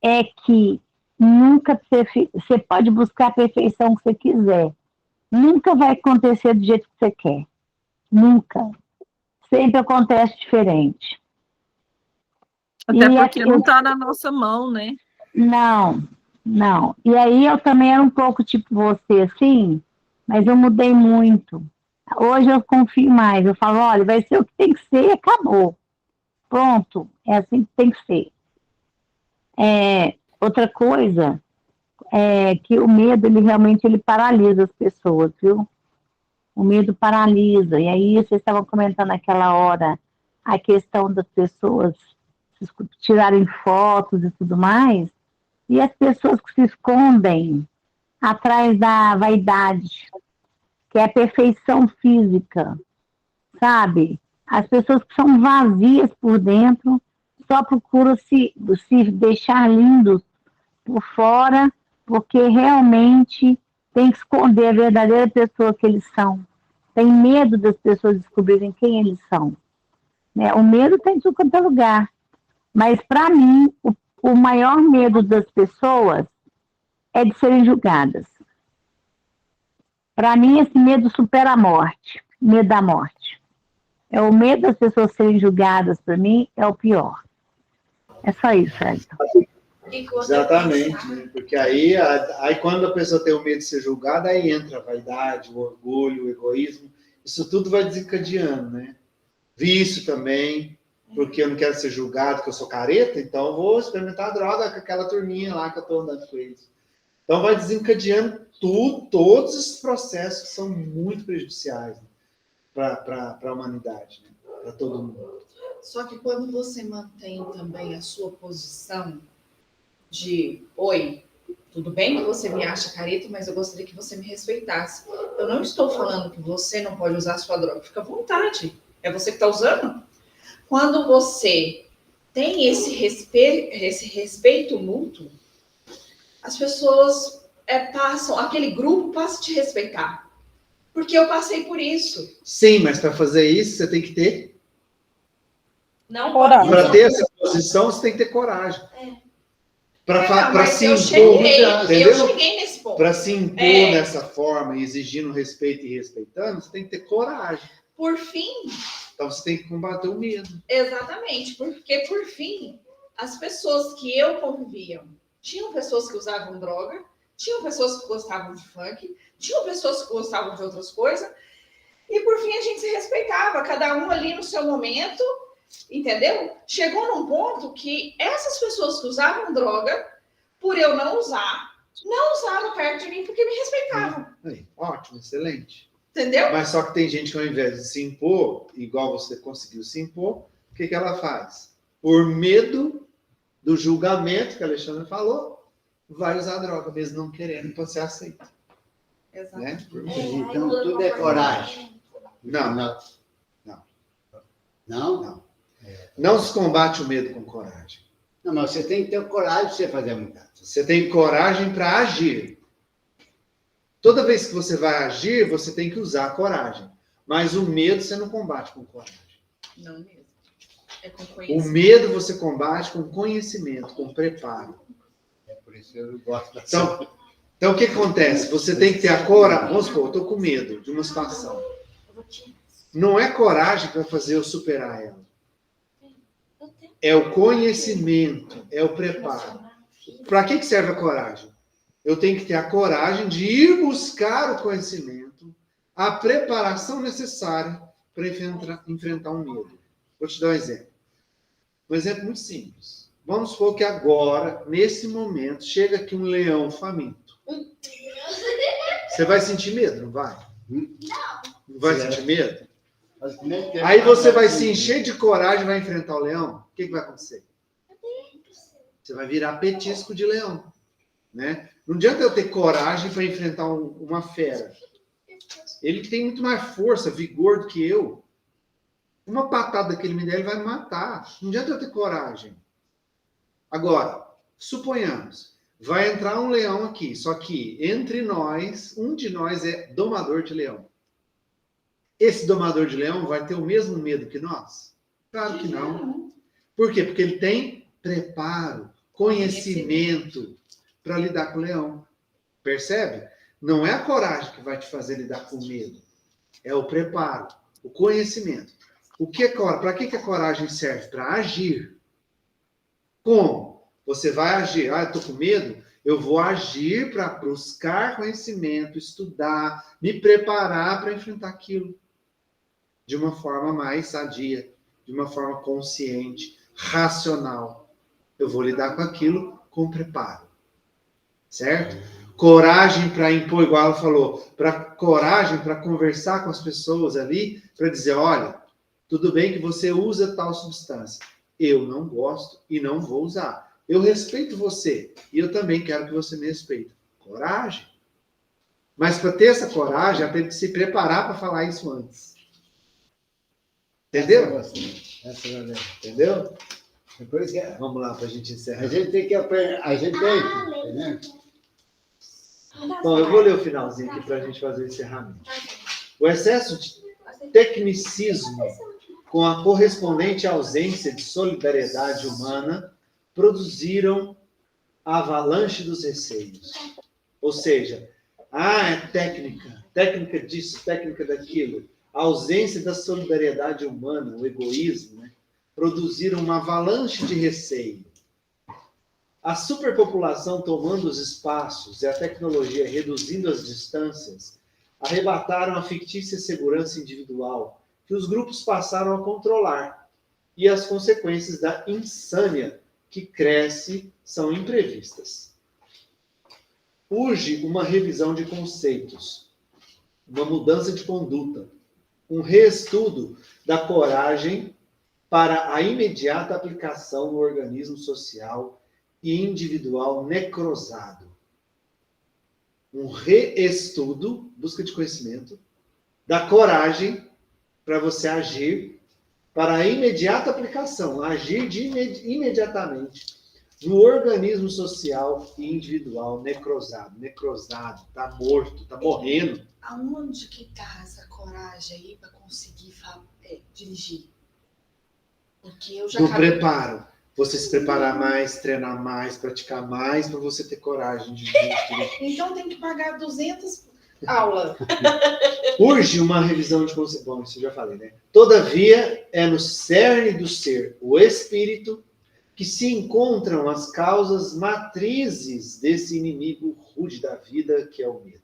é que nunca você pode buscar a perfeição que você quiser. Nunca vai acontecer do jeito que você quer. Nunca. Sempre acontece diferente. Até porque não está na nossa mão, né? Não. E aí eu também era um pouco tipo você, assim, mas eu mudei muito. Hoje eu confio mais. Eu falo, olha, vai ser o que tem que ser e acabou. Pronto. É assim que tem que ser. Outra coisa é que o medo, ele realmente paralisa as pessoas, viu? O medo paralisa. E aí, vocês estavam comentando naquela hora a questão das pessoas tirarem fotos e tudo mais, e as pessoas que se escondem atrás da vaidade, que é a perfeição física, sabe? As pessoas que são vazias por dentro só procuram se deixar lindos por fora, porque realmente tem que esconder a verdadeira pessoa que eles são. Tem medo das pessoas descobrirem quem eles são. Né? O medo tem em tudo quanto é lugar. Mas, para mim, o maior medo das pessoas é de serem julgadas. Para mim, esse medo supera a morte, medo da morte. É o medo das pessoas serem julgadas, para mim, é o pior. É só isso, Elton. Exatamente, né? Porque aí quando a pessoa tem o medo de ser julgada, aí entra a vaidade, o orgulho, o egoísmo. Isso tudo vai desencadeando, né? Vício também, porque eu não quero ser julgado, que eu sou careta, então eu vou experimentar a droga com aquela turminha lá que eu estou andando com eles. Então vai desencadeando tudo, todos esses processos que são muito prejudiciais, né? Para a humanidade, né? Para todo mundo. Só que quando você mantém também a sua posição de, oi, tudo bem que você me acha careta, mas eu gostaria que você me respeitasse. Eu não estou falando que você não pode usar a sua droga, fica à vontade. É você que está usando. Quando você tem esse respeito mútuo, as pessoas passam, aquele grupo passa a te respeitar. Porque eu passei por isso. Sim, mas para fazer isso, você tem que ter... Não coragem. Para ter essa posição, você tem que ter coragem. Para se impor, eu cheguei nesse ponto. Para se impor dessa forma, exigindo respeito e respeitando, você tem que ter coragem. Por fim... Então, você tem que combater o medo. Exatamente, porque, por fim, as pessoas que eu convivia, tinham pessoas que usavam droga, tinham pessoas que gostavam de funk, tinham pessoas que gostavam de outras coisas, e, por fim, a gente se respeitava, cada um ali no seu momento, entendeu? Chegou num ponto que essas pessoas que usavam droga, por eu não usavam perto de mim porque me respeitavam. Aí, ótimo, excelente. Entendeu? Mas só que tem gente que ao invés de se impor, igual você conseguiu se impor, o que ela faz? Por medo do julgamento que a Alexandra falou, vai usar droga, mesmo não querendo, para ser aceito. Exatamente. Né? Então, tudo é coragem. Não. Não? Não se combate o medo com coragem. Não, mas você tem que ter coragem de você fazer a mudança. Você tem coragem para agir. Toda vez que você vai agir, você tem que usar a coragem. Mas o medo você não combate com coragem. Não mesmo. É com O conhecimento. medo você combate com conhecimento, com preparo. É por isso que eu gosto da Então o que acontece? Você tem que ter a coragem. Vamos supor, eu estou com medo de uma situação. Não é coragem que vai fazer eu superar ela. É o conhecimento, é o preparo. Para que serve a coragem? Eu tenho que ter a coragem de ir buscar o conhecimento, a preparação necessária para enfrentar um medo. Vou te dar um exemplo. Um exemplo muito simples. Vamos supor que agora, nesse momento, chega aqui um leão faminto. Você vai sentir medo, não vai? Não vai sentir medo? Aí você vai se encher de coragem e vai enfrentar o leão. O que vai acontecer? Você vai virar petisco de leão. Né? Não adianta eu ter coragem para enfrentar uma fera. Ele tem muito mais força, vigor do que eu. Uma patada que ele me der, ele vai me matar. Não adianta eu ter coragem. Agora, suponhamos, vai entrar um leão aqui, só que entre nós, um de nós é domador de leão. Esse domador de leão vai ter o mesmo medo que nós? Claro que não. Por quê? Porque ele tem preparo, conhecimento para lidar com o leão. Percebe? Não é a coragem que vai te fazer lidar com o medo. É o preparo, o conhecimento. O que é coragem? Para que a coragem serve? Para agir. Como? Você vai agir. Ah, eu estou com medo? Eu vou agir para buscar conhecimento, estudar, me preparar para enfrentar aquilo. De uma forma mais sadia, de uma forma consciente, racional. Eu vou lidar com aquilo com preparo. Certo? Coragem para impor, igual ela falou, coragem para conversar com as pessoas ali, para dizer, olha, tudo bem que você usa tal substância. Eu não gosto e não vou usar. Eu respeito você e eu também quero que você me respeite. Coragem. Mas para ter essa coragem, ela teve que se preparar para falar isso antes. Entendeu? Essa é a verdade. Entendeu? É por isso que Vamos lá para a gente encerrar. a gente tem que aprender, a gente tem, né? Bom, eu vou ler o finalzinho aqui para a gente fazer o encerramento. O excesso de tecnicismo, com a correspondente ausência de solidariedade humana, produziram a avalanche dos receios. Ou seja, é técnica disso, técnica daquilo. A ausência da solidariedade humana, o egoísmo, né, produziram uma avalanche de receio. A superpopulação tomando os espaços e a tecnologia reduzindo as distâncias arrebataram a fictícia segurança individual que os grupos passaram a controlar, e as consequências da insânia que cresce são imprevistas. Urge uma revisão de conceitos, uma mudança de conduta, um reestudo da coragem para a imediata aplicação no organismo social e individual necrosado. Um reestudo, busca de conhecimento, da coragem para você agir para a imediata aplicação, agir imediatamente no organismo social e individual necrosado. Necrosado, está morto, está morrendo. Aonde que tá essa coragem aí para conseguir dirigir? Porque eu já No acabei- preparo. Você se preparar mais, treinar mais, praticar mais, para você ter coragem de dirigir. Então tem que pagar 200 aulas. Urge uma revisão de conceitos. Bom, isso eu já falei, né? Todavia, é no cerne do ser, o espírito, que se encontram as causas matrizes desse inimigo rude da vida, que é o medo.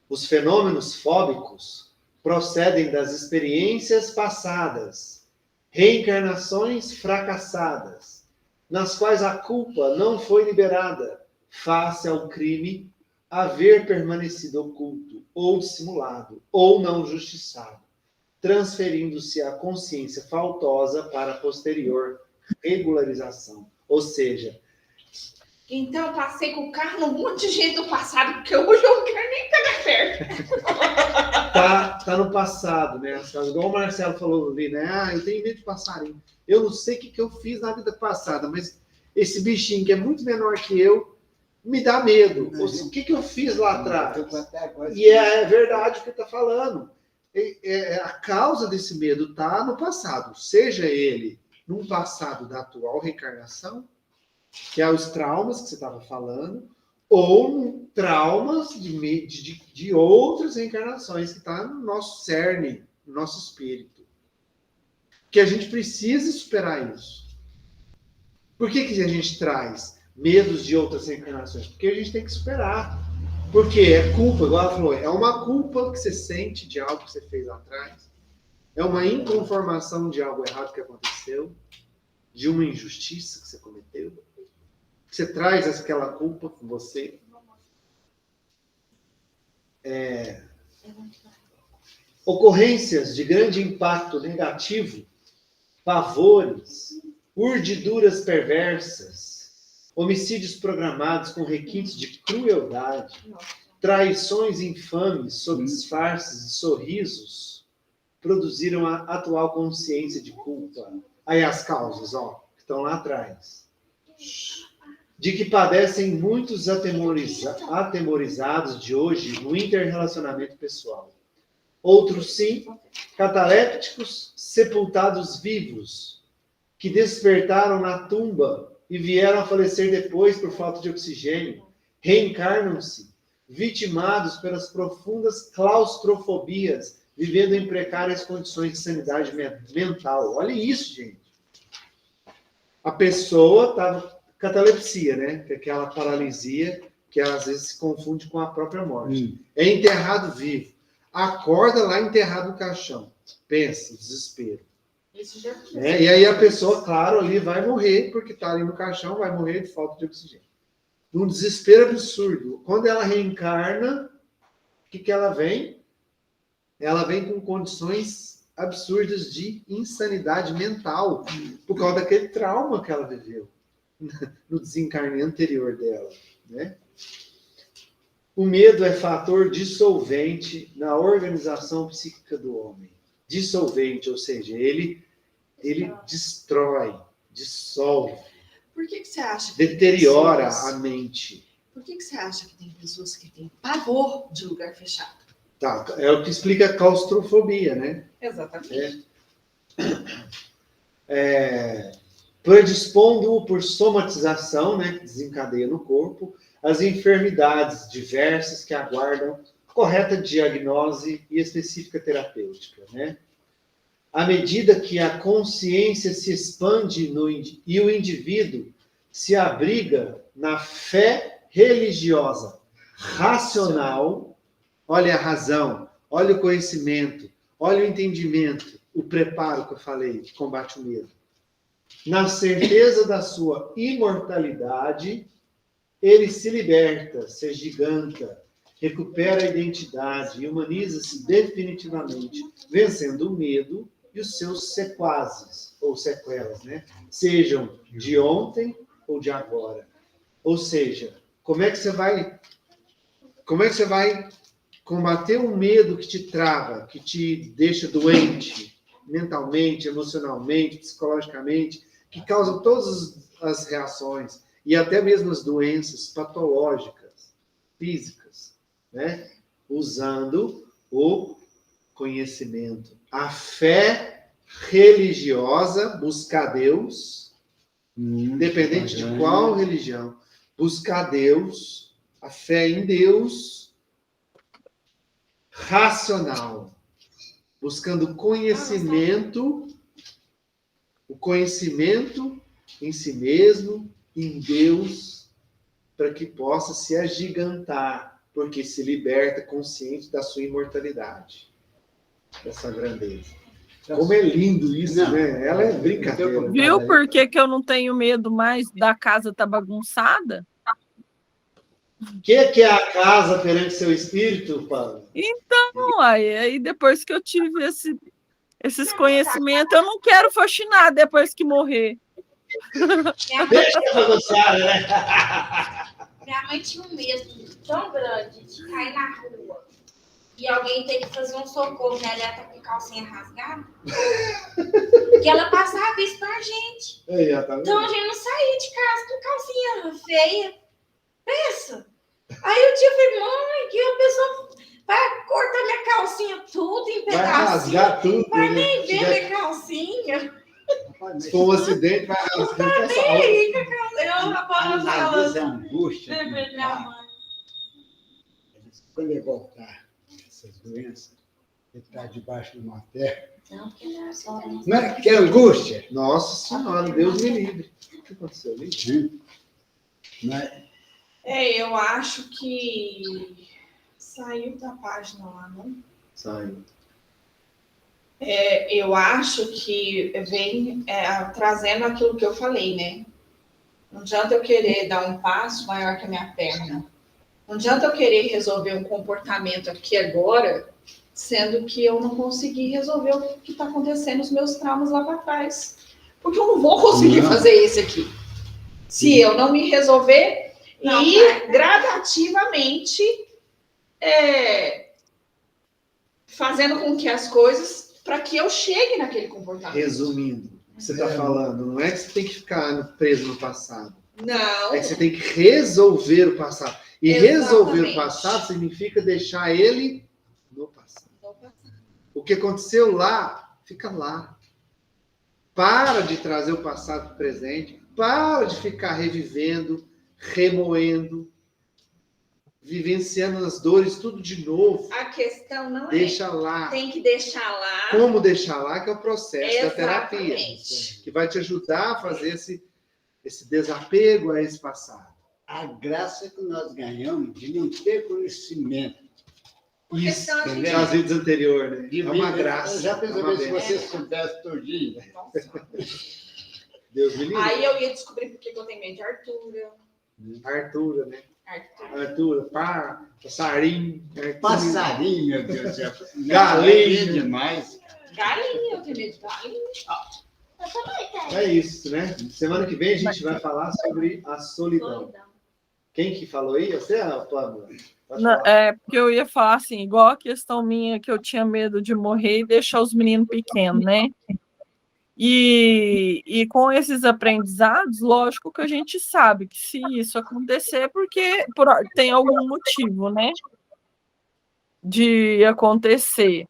Os fenômenos fóbicos procedem das experiências passadas, reencarnações fracassadas, nas quais a culpa não foi liberada face ao crime haver permanecido oculto, ou dissimulado, ou não justiçado, transferindo-se a consciência faltosa para a posterior regularização. Ou seja, Então eu passei com o carro num monte de gente do passado, porque hoje eu não quero nem pegar perto. tá no passado, né? Igual o Marcelo falou ali, né? Eu tenho medo de passarinho. Eu não sei o que eu fiz na vida passada, mas esse bichinho que é muito menor que eu me dá medo. O que eu fiz lá atrás? E é verdade o que está falando. A causa desse medo está no passado, seja ele num passado da atual reencarnação, que é os traumas que você estava falando, ou traumas de outras reencarnações que está no nosso cerne, no nosso espírito. Que a gente precisa superar isso. Por que a gente traz medos de outras reencarnações? Porque a gente tem que superar. Porque é culpa, igual ela falou, é uma culpa que você sente de algo que você fez lá atrás, é uma inconformação de algo errado que aconteceu, de uma injustiça que você cometeu. Você traz aquela culpa com você. Ocorrências de grande impacto negativo, pavores, urdiduras perversas, homicídios programados com requintes de crueldade, traições infames sob disfarces de sorrisos, produziram a atual consciência de culpa. Aí as causas, que estão lá atrás. De que padecem muitos atemorizados de hoje no interrelacionamento pessoal. Outros, sim, catalépticos sepultados vivos, que despertaram na tumba e vieram a falecer depois por falta de oxigênio, reencarnam-se, vitimados pelas profundas claustrofobias, vivendo em precárias condições de sanidade mental. Olha isso, gente. A pessoa estava... Catalepsia, né? Que é aquela paralisia que às vezes se confunde com a própria morte. É enterrado vivo. Acorda lá enterrado no caixão. Pensa, desespero. Isso já E aí a pessoa, claro, ali vai morrer, porque está ali no caixão, vai morrer de falta de oxigênio. Num desespero absurdo. Quando ela reencarna, o que ela vem? Ela vem com condições absurdas de insanidade mental, por causa daquele trauma que ela viveu no desencarne anterior dela, né? O medo é fator dissolvente na organização psíquica do homem. Dissolvente, ou seja, ele destrói, dissolve, Por que você acha que deteriora tem pessoas- a mente. Por que você acha que tem pessoas que têm pavor de lugar fechado? Tá, é o que explica a claustrofobia, né? Exatamente. Predispondo-o por somatização, né, que desencadeia no corpo, as enfermidades diversas que aguardam correta diagnose e específica terapêutica, né? À medida que a consciência se expande e o indivíduo se abriga na fé religiosa, racional, olha a razão, olha o conhecimento, olha o entendimento, o preparo que eu falei, que combate o medo. Na certeza da sua imortalidade, ele se liberta, se agiganta, recupera a identidade e humaniza-se definitivamente, vencendo o medo e os seus sequazes, ou sequelas, né? Sejam de ontem ou de agora. Ou seja, como é que você vai combater o medo que te trava, que te deixa doente, mentalmente, emocionalmente, psicologicamente, que causa todas as reações e até mesmo as doenças patológicas, físicas, né? Usando o conhecimento. A fé religiosa, buscar Deus, independente de qual religião, buscar Deus, a fé em Deus, racional, buscando conhecimento, o conhecimento em si mesmo, em Deus, para que possa se agigantar, porque se liberta consciente da sua imortalidade, dessa grandeza. Como é lindo isso, Não, né? Ela é brincadeira. Viu por que eu não tenho medo mais da casa estar bagunçada? O que é a casa perante seu espírito, Paulo? Então, aí depois que eu tive esses conhecimentos, eu não quero faxinar depois que morrer. Deixa eu bagunçar, né? Minha mãe tinha um medo tão grande de cair na rua e alguém ter que fazer um socorro, né? Ela tá com calcinha rasgada. Que ela passava isso pra gente. Aí, ó, tá vendo? Então a gente não saía de casa com calcinha feia. Pensa. Aí eu tinha falei, mãe, que a pessoa vai cortar minha calcinha tudo em Vai pedacinho. rasgar tudo. Vai né? nem ver minha calcinha. Se for um acidente, vai rasgar essa roupa. Ei, minha calcinha. Eu Às falava vezes a angústia. minha mãe. Quando ele voltar, essas doenças, ele está debaixo de uma terra. Não, porque não é só, né? Mas que angústia! Nossa Senhora, Deus me livre. O que aconteceu ali? Mas, Eu acho que saiu da página lá, não? Saiu. Eu acho que vem trazendo aquilo que eu falei, né? Não adianta eu querer dar um passo maior que a minha perna. Não adianta eu querer resolver um comportamento aqui agora, sendo que eu não consegui resolver o que está acontecendo nos meus traumas lá para trás. Porque eu não vou conseguir fazer isso aqui. Se eu não me resolver e gradativamente fazendo com que as coisas, para que eu chegue naquele comportamento. Resumindo, o que você está falando, não é que você tem que ficar preso no passado. Não. É que você tem que resolver o passado. E Exatamente. resolver o passado significa deixar ele no passado. O que aconteceu lá, fica lá. Para de trazer o passado para o presente. Para de ficar revivendo, remoendo, vivenciando as dores tudo de novo. A questão não Deixa lá. tem que deixar lá. Como deixar lá, que é o processo da terapia. Exatamente. Que vai te ajudar a fazer esse desapego a esse passado. a graça que nós ganhamos de não ter conhecimento. Isso, senão a gente- das vidas anteriores, né? De É uma viver- graça. Já é uma pensou se bênção. vocês soubessem tudinho? Deus me livre. Aí eu ia descobrir por que eu tenho medo de Arthur. Artura, né? Artura, passarinho. Artura. Passarinho, meu Deus do céu. Galinha. É demais. Galinha, eu tenho medo de galinha. É isso, né? Semana que vem a gente vai falar sobre a solidão. Quem que falou aí? Você, Pamela? Pode Não, falar. é porque eu ia falar assim, igual a questão minha que eu tinha medo de morrer e deixar os meninos pequenos, né? E com esses aprendizados, lógico que a gente sabe que se isso acontecer, é porque tem algum motivo, né? De acontecer.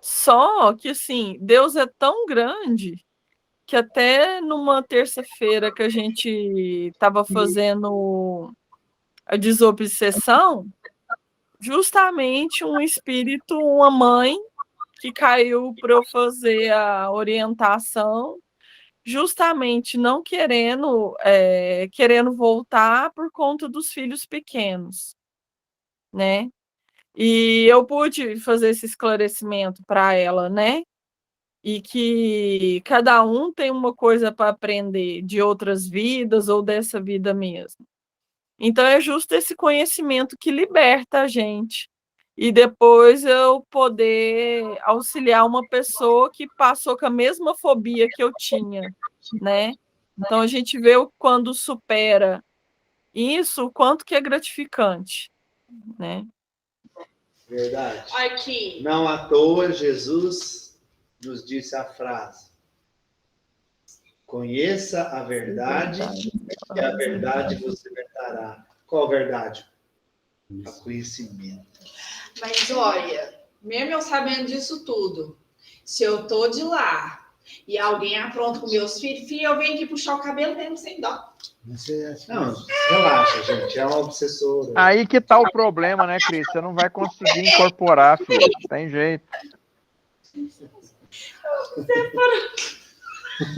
Só que, assim, Deus é tão grande que até numa terça-feira que a gente estava fazendo a desobsessão, justamente um espírito, uma mãe que caiu para eu fazer a orientação, justamente não querendo voltar por conta dos filhos pequenos, né? E eu pude fazer esse esclarecimento para ela, né? E que cada um tem uma coisa para aprender de outras vidas ou dessa vida mesmo. Então é justo esse conhecimento que liberta a gente. E depois eu poder auxiliar uma pessoa que passou com a mesma fobia que eu tinha, né? Então a gente vê quando supera isso, o quanto que é gratificante, né? Verdade. Aqui. Não à toa, Jesus nos disse a frase: conheça a verdade e a verdade vos libertará. Qual verdade? O conhecimento. Mas olha, mesmo eu sabendo disso tudo, se eu tô de lá e alguém apronta com meus filhos, eu venho aqui puxar o cabelo mesmo sem dó. Não, relaxa, gente. É uma obsessora. Aí que tá o problema, né, Cris? Você não vai conseguir incorporar, filho. Tem jeito.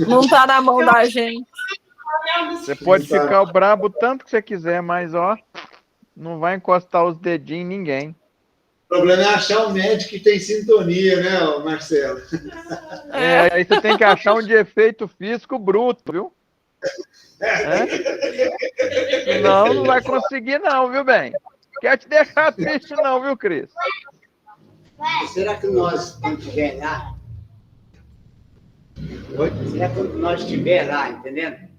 Não tá na mão da gente. Você pode ficar o brabo tanto que você quiser, mas, ó, não vai encostar os dedinhos em ninguém. O problema é achar um médico que tem sintonia, né, Marcelo? Aí você tem que achar um de efeito físico bruto, viu? Senão não vai conseguir não, viu, bem? Quer te deixar triste não, viu, Cris? Será que nós, quando estiver lá, será que quando nós estiver lá, entendendo?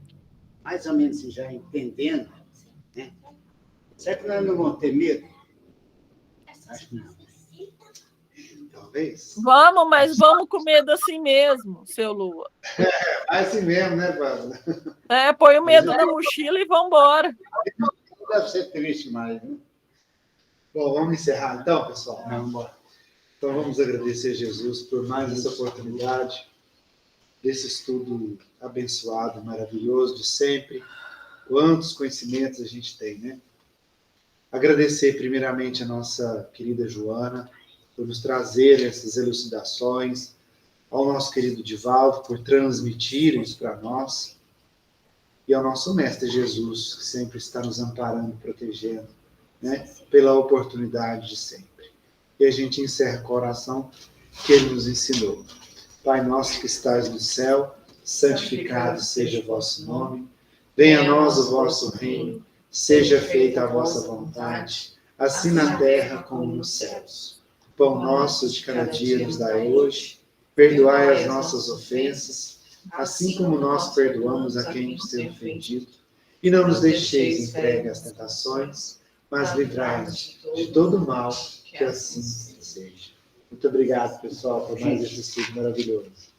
Mais ou menos já entendendo, né? Será que nós não vamos ter medo? Acho que não. Talvez. Vamos, mas vamos com medo assim mesmo, seu Lua. Assim mesmo, né, Pablo? Põe o medo na mochila e vambora. Não deve ser triste mais, né? Bom, vamos encerrar então, pessoal? Então vamos agradecer a Jesus por mais essa oportunidade desse estudo abençoado, maravilhoso de sempre. Quantos conhecimentos a gente tem, né? Agradecer primeiramente a nossa querida Joana por nos trazer essas elucidações, ao nosso querido Divaldo por transmitir isso para nós, e ao nosso Mestre Jesus, que sempre está nos amparando, protegendo, né, pela oportunidade de sempre. E a gente encerra com a oração que ele nos ensinou. Pai nosso que estais no céu, santificado seja o vosso nome, venha a nós o vosso reino, seja feita a vossa vontade, assim na terra como nos céus. O pão nosso de cada dia nos dai hoje, perdoai as nossas ofensas, assim como nós perdoamos a quem nos tem ofendido, e não nos deixeis entregue às tentações, mas livrai-nos de todo mal, que assim seja. Muito obrigado, pessoal, por mais esse estudo maravilhoso.